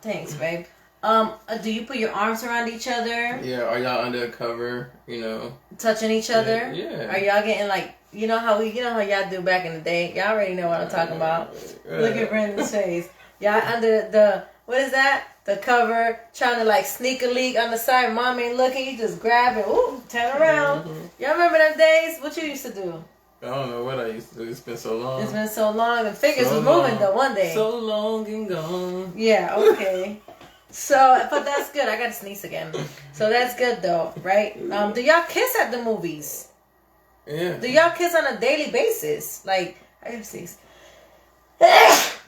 Thanks, babe. Do you put your arms around each other? Yeah, are y'all under a cover, you know? Touching each other? Yeah. Are y'all getting like, you know how y'all do back in the day? Y'all already know what I'm talking about. Look at Brandon's face. Y'all under the, what is that? The cover, trying to like sneak a leak on the side. Mom ain't looking. You just grab it. Ooh, turn around. Mm-hmm. Y'all remember them days? What you used to do? I don't know what I used to do. It's been so long. It's been so long. The figures was moving though one day. So long and gone. Yeah, okay. So, but that's good. I got to sneeze again. So that's good though, right? Do y'all kiss at the movies? Yeah. Do y'all kiss on a daily basis? Like, I have sneeze.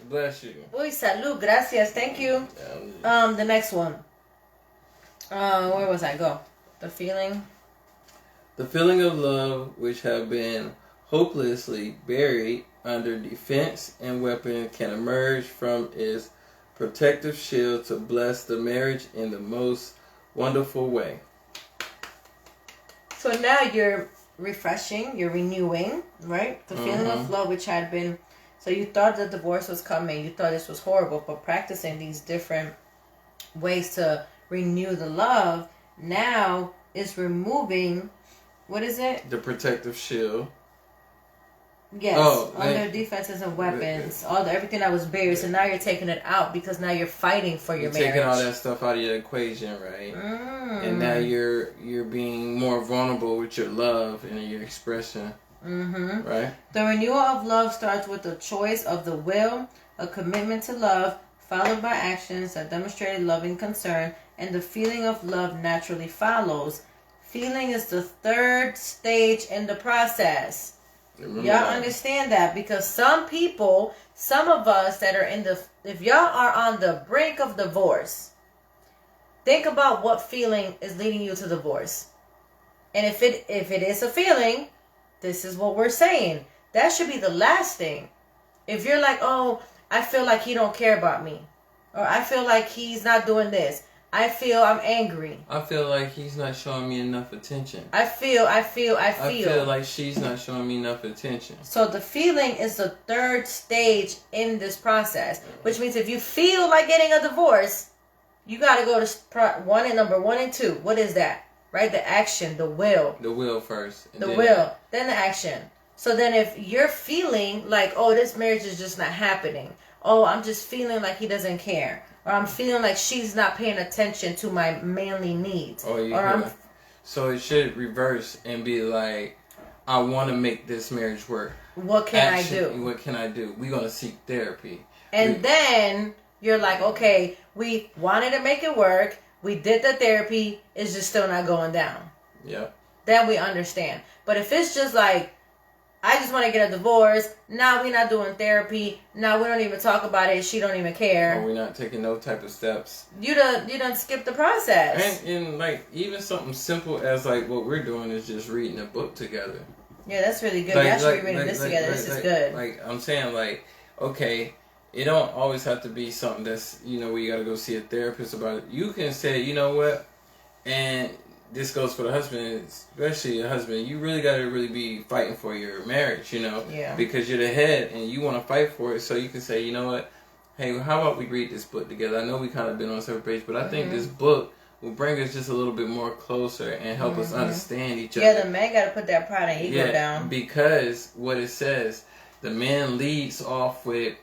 Bless you. Uy, salud, gracias, thank you. The next one. Where was I? Go. The feeling. The feeling of love which have been hopelessly buried under defense and weapon can emerge from its protective shield to bless the marriage in the most wonderful way. So now you're refreshing, you're renewing, right? The feeling of love which had been. So you thought the divorce was coming, you thought this was horrible, but practicing these different ways to renew the love now is removing, what is it? The protective shield. Yes, under defenses and weapons, everything that was buried. So now you're taking it out because now you're fighting for your marriage. Taking all that stuff out of your equation, right? And now you're being more vulnerable with your love and your expression. Right. The renewal of love starts with the choice of the will, a commitment to love, followed by actions that demonstrate loving concern, and the feeling of love naturally follows. Feeling is the third stage in the process. Y'all understand that? Because some of us that are if y'all are on the brink of divorce, think about what feeling is leading you to divorce. And if it is a feeling, this is what we're saying. That should be the last thing. If you're like, oh, I feel like he don't care about me. Or I feel like he's not doing this. I feel I'm angry. I feel like he's not showing me enough attention. I feel I feel like she's not showing me enough attention. So the feeling is the third stage in this process. Which means if you feel like getting a divorce, you got to go to number 1 and 2. What is that? Right? The action, the will. The will first. Then the action. So then if you're feeling like, oh, this marriage is just not happening. Oh, I'm just feeling like he doesn't care. Or I'm feeling like she's not paying attention to my manly needs. So it should reverse and be like, I want to make this marriage work. What can I do? What can I do? We're going to seek therapy. And then you're like, okay, we wanted to make it work. We did the therapy. It's just still not going down. Yep. Then we understand. But if it's just like, I just want to get a divorce. Now we're not doing therapy. Now we don't even talk about it. She don't even care. Or we're not taking no type of steps. You done skip the process. And like even something simple as like what we're doing is just reading a book together. Yeah, that's really good. We should be reading this together. This is good. Like I'm saying, like, okay, it don't always have to be something that's, where you got to go see a therapist about it. You can say, you know what, and this goes for the husband, especially a husband, you really got to really be fighting for your marriage, because you're the head and you want to fight for it. So you can say, you know what, hey, how about we read this book together? I know we kind of been on separate pages, but I think this book will bring us just a little bit more closer and help us understand each other. Yeah, the man got to put that pride and ego down. Because what it says, the man leads off with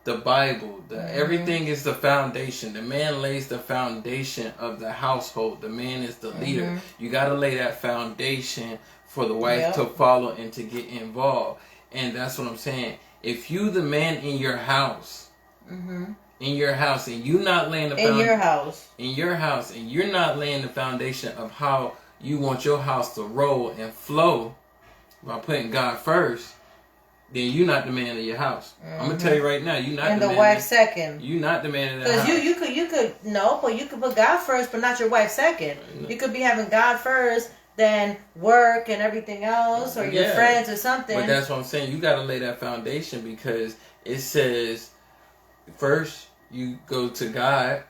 the Bible. Everything is the foundation. The man lays the foundation of the household. The man is the leader. You got to lay that foundation for the wife to follow and to get involved. And that's what I'm saying. If you, the man in your house, and you're not laying the foundation in your house, and you're not laying the foundation of how you want your house to roll and flow by putting God first, then you're not the man of your house. I'm gonna tell you right now, you're not and the man. And the wife second. You're not the man of the house. Because you could put God first, but not your wife second. You could be having God first, then work and everything else, or your friends or something. But that's what I'm saying. You got to lay that foundation, because it says first you go to God,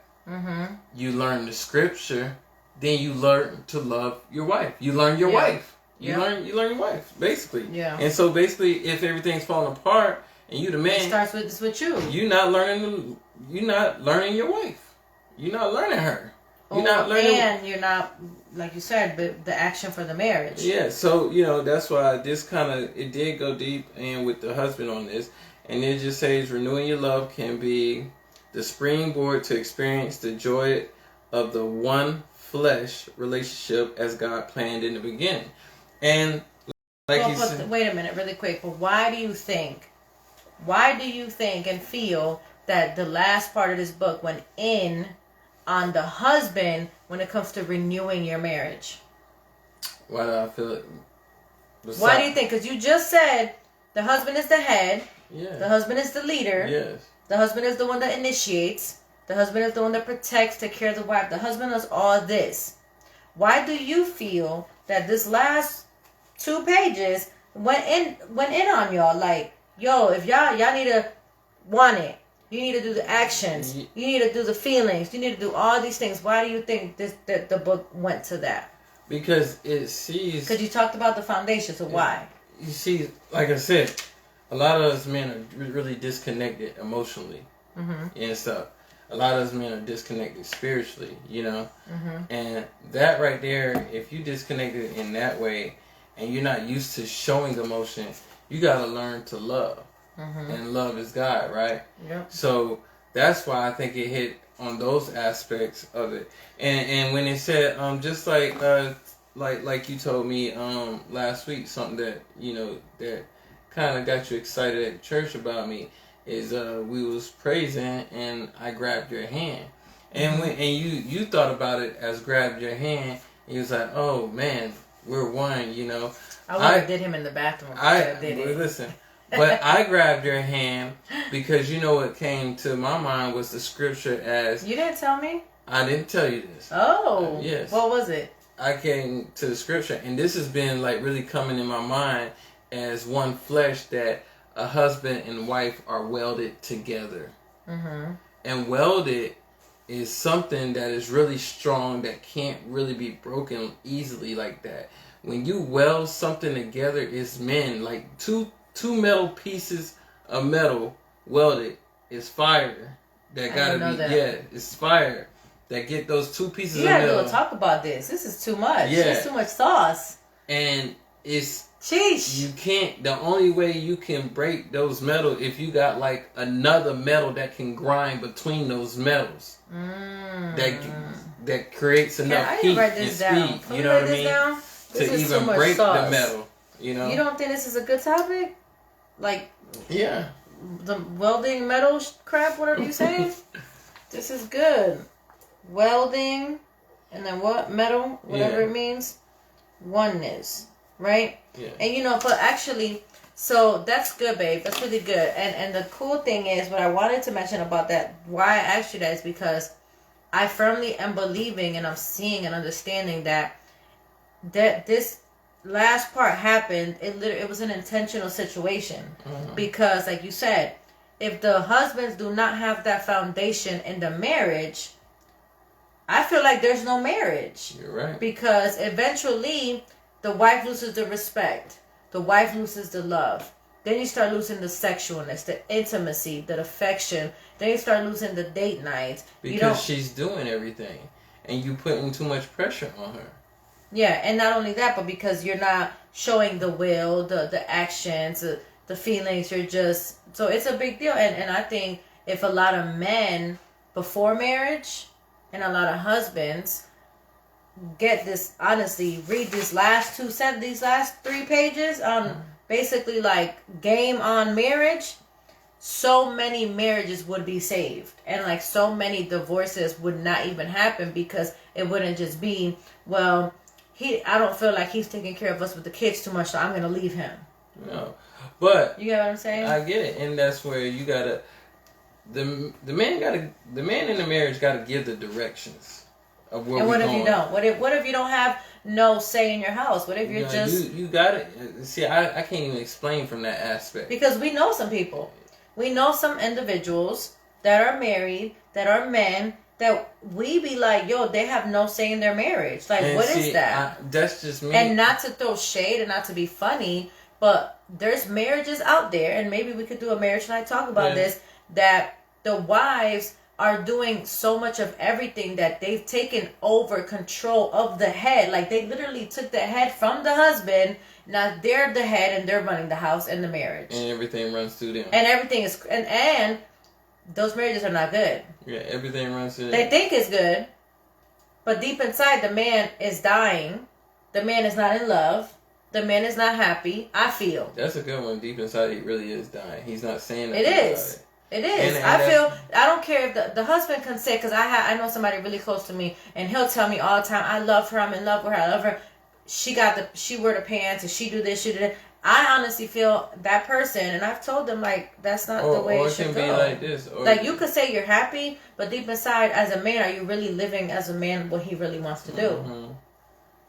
you learn the scripture, then you learn to love your wife. You learn your wife. You learn your wife, basically. Yeah. And so basically, if everything's falling apart and you the man, it starts with you. You're not learning your wife. You're not learning her. You're not learning, and you're not, like you said, but the action for the marriage. Yeah. So that's why this it did go deep and with the husband on this, and it just says renewing your love can be the springboard to experience the joy of the one flesh relationship as God planned in the beginning. And wait a minute, really quick. But why do you think and feel that the last part of this book went in on the husband when it comes to renewing your marriage? Why do I feel it? Why do you think? Because you just said the husband is the head. Yeah. The husband is the leader. Yes. The husband is the one that initiates. The husband is the one that protects, takes care of the wife. The husband does all this. Why do you feel that this last 2 pages went in on y'all? Like, yo, if y'all need to want it, you need to do the actions, you need to do the feelings, you need to do all these things. Why do you think that the book went to that? Because it sees. Because you talked about the foundation, so why? You see, like I said, a lot of us men are really disconnected emotionally and stuff. A lot of us men are disconnected spiritually, and that right there, if you disconnected in that way and you're not used to showing emotion, you got to learn to love. And love is God, right? Yep. So that's why I think it hit on those aspects of it. And when it said, just like you told me last week, something that that kind of got you excited at church about me, is we was praising and I grabbed your hand, and when you thought about it as grabbed your hand, and you was like, oh man, we're one, I would have did him in the bathroom. Listen, but I grabbed your hand because what came to my mind was the scripture as. You didn't tell me? I didn't tell you this. Oh. Yes. What was it? I came to the scripture, and this has been like really coming in my mind as one flesh, that a husband and wife are welded together. And welded is something that is really strong, that can't really be broken easily like that. When you weld something together, it's like two metal pieces of metal welded is fire. That gotta be it's fire. That get those 2 pieces of metal. You gotta go talk about this. This is too much. Yeah. It's too much sauce. And it's sheesh. You can't. The only way you can break those metal if you got like another metal that can grind between those metals. That creates enough heat and speed. You know what I mean? To even break the metal. You don't think this is a good topic? Like, yeah, the welding metal crap, whatever you say. This is good. Welding, and then what? Metal, whatever it means. Oneness, right? Yeah. And but actually, so that's good, babe. That's really good. And the cool thing is, what I wanted to mention about that, why I asked you that, is because I firmly am believing, and I'm seeing and understanding that this last part happened. It was an intentional situation, because, like you said, if the husbands do not have that foundation in the marriage, I feel like there's no marriage. You're right. Because eventually the wife loses the respect. The wife loses the love. Then you start losing the sexualness, the intimacy, the affection. Then you start losing the date nights. Because she's doing everything. And you putting too much pressure on her. Yeah, and not only that, but because you're not showing the will, the actions, the feelings. You're just... So it's a big deal. And I think if a lot of men before marriage and a lot of husbands get this, honestly, read these last 3 pages on basically like game on marriage, so many marriages would be saved. And like so many divorces would not even happen because it wouldn't just be, well, I don't feel like he's taking care of us with the kids too much, so I'm going to leave him. No. But you get what I'm saying? I get it. And that's where you got to, the man in the marriage got to give the directions of where we're going. And what if you don't? What if you don't have no say in your house? What if you're just... You got it. See, I can't even explain from that aspect. Because we know some people. We know some individuals that are married, that are men, that we be like, yo, they have no say in their marriage. Like, what is that? That's just me. And not to throw shade and not to be funny, but there's marriages out there, and maybe we could do a marriage night talk about this, that the wives are doing so much of everything that they've taken over control of the head. Like, they literally took the head from the husband. Now they're the head and they're running the house and the marriage. And everything runs through them. And everything is... And those marriages are not good. Yeah, everything runs through them. They think it's good. But deep inside, the man is dying. The man is not in love. The man is not happy. I feel. That's a good one. Deep inside, he really is dying. He's not saying that. It is. It is. And I feel, I don't care if the husband can say, because I know somebody really close to me, and he'll tell me all the time, I love her, I'm in love with her, I love her. She wear the pants, and she do this, she do that. I honestly feel that person, and I've told them, like, that's not the way it should go. Or it can be like this. Like, you could say you're happy, but deep inside, as a man, are you really living as a man what he really wants to do? Mm-hmm.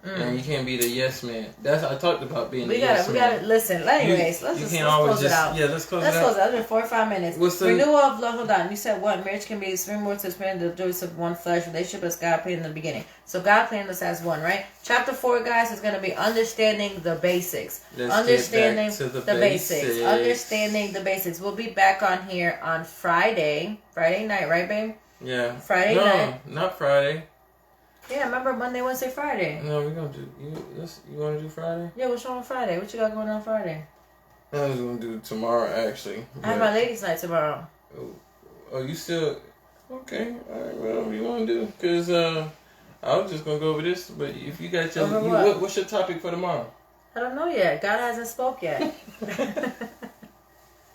And you can't be the yes man. I talked about being the yes man. We gotta listen. Anyways, let's close it out. Yeah, let's close it out. Let's close it out. It's been 4 or 5 minutes. Renewal of love. Hold on. You said what? Marriage can be three more to expand the joys of one flesh relationship as God planned in the beginning. So God planned us as one, right? Chapter 4, guys, is going to be understanding the basics. Understanding the basics. Understanding the basics. We'll be back on here on Friday. Friday night, right, babe? Yeah. Friday night. No, not Friday. Yeah, remember Monday, Wednesday, Friday. No, we're going to do... You want to do Friday? Yeah, what's wrong on Friday? What you got going on Friday? I was going to do tomorrow, actually. I have my ladies' night tomorrow. Oh, you still... Okay. All right, whatever you want to do. Because I was just going to go over this, but if you got your... what's your topic for tomorrow? I don't know yet. God hasn't spoke yet.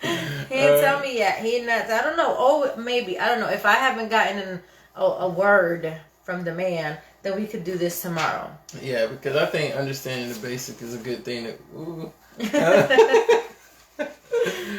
He didn't tell me yet. He didn't... I don't know. Oh, maybe. I don't know. If I haven't gotten a word from the man, then we could do this tomorrow. Yeah, because I think understanding the basic is a good thing.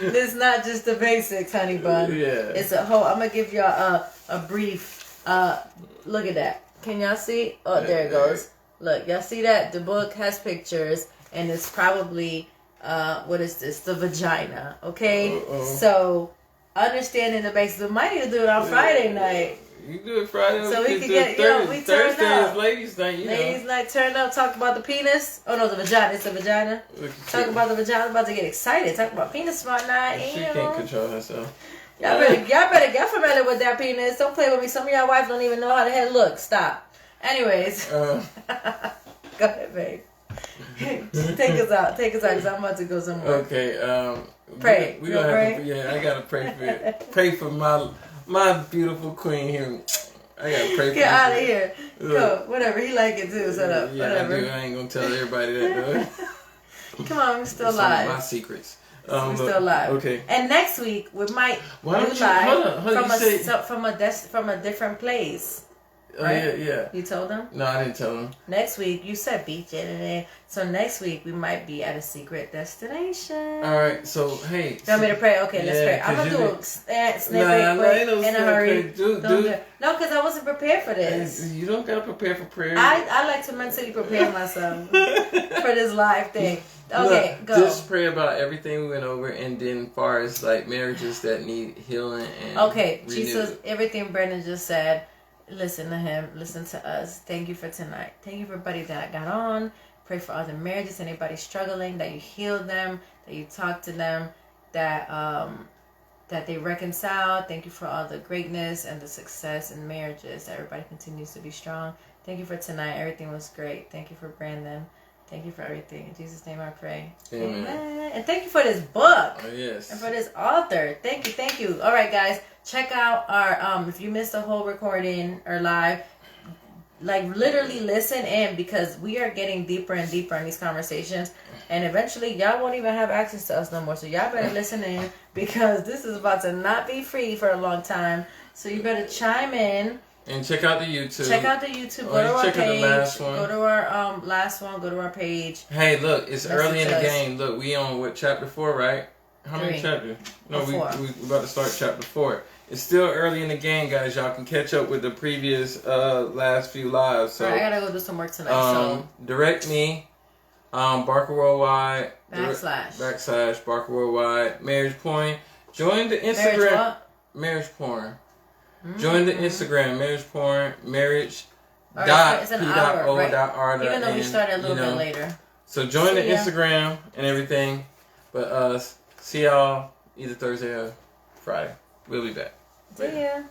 It's not just the basics, honey bun. Yeah. It's a whole... I'm going to give y'all a brief... look at that. Can y'all see? Oh, there it goes. Look, y'all see that? The book has pictures, and it's probably... what is this? The vagina. Okay? So, understanding the basics. We might need to do it on Friday night. You do it Friday. So we can get, we turn up. Thursday is ladies' night, Ladies' night, turn up, talk about the penis. Oh no, the vagina. It's the vagina. Talk about the vagina. I'm about to get excited. Talk about penis smart night. She can't control herself. Y'all better get familiar with that penis. Don't play with me. Some of y'all wives don't even know how the hell it looks. Stop. Anyways. Go ahead, babe. Take us out, because I'm about to go somewhere. Okay. Pray. We gonna have to, I gotta pray for my beautiful queen here. I gotta pray for Get out of here. Go. Whatever. He like it too. Shut up. Yeah, whatever. I do. I ain't gonna tell everybody that though. Come on, we're still live. Some of my secrets. We're still live. Okay. And next week we might do live from a different place. Right? Yeah. You told them? No, I didn't tell them. Next week, you said beach today. So next week, we might be at a secret destination. All right, so, hey. You want me to pray? Okay, let's pray. I'm going to do a snippet quick in a hurry. No, because I wasn't prepared for this. You don't got to prepare for prayer. I like to mentally prepare myself for this live thing. Okay, go. Just pray about everything we went over, and then as far as like marriages that need healing and okay, renewed. Jesus, everything Brandon just said, listen to him, listen to us. Thank you for tonight. Thank you for everybody that got on. Pray for other marriages, anybody struggling, that you heal them, that you talk to them, that they reconcile. Thank you for all the greatness and the success in marriages, that everybody continues to be strong. Thank you for tonight. Everything was great. Thank you for Brandon. Thank you for everything. In Jesus' name I pray. Amen. And thank you for this book. Oh, yes. And for this author. Thank you. All right, guys. Check out our, if you missed the whole recording or live, like literally listen in, because we are getting deeper and deeper in these conversations. And eventually, y'all won't even have access to us no more. So y'all better listen in, because this is about to not be free for a long time. So you better chime in. And check out the YouTube. Go to our page. The last one. Go to our last one. Go to our page. Hey, look, it's early in the game. Look, we on what, chapter 4, right? How many chapters? No, we about to start chapter 4. It's still early in the game, guys. Y'all can catch up with the previous last few lives. So I gotta go do some work tonight. Direct me, Barker Worldwide / Barker Worldwide Marriage Point. Join the Instagram. Marriage Porn. Join the Instagram, Marriage Porn, marriage. It's an hour, right? .r. Even though we started a little bit later. So join the Instagram and everything. But see y'all either Thursday or Friday. We'll be back. See ya.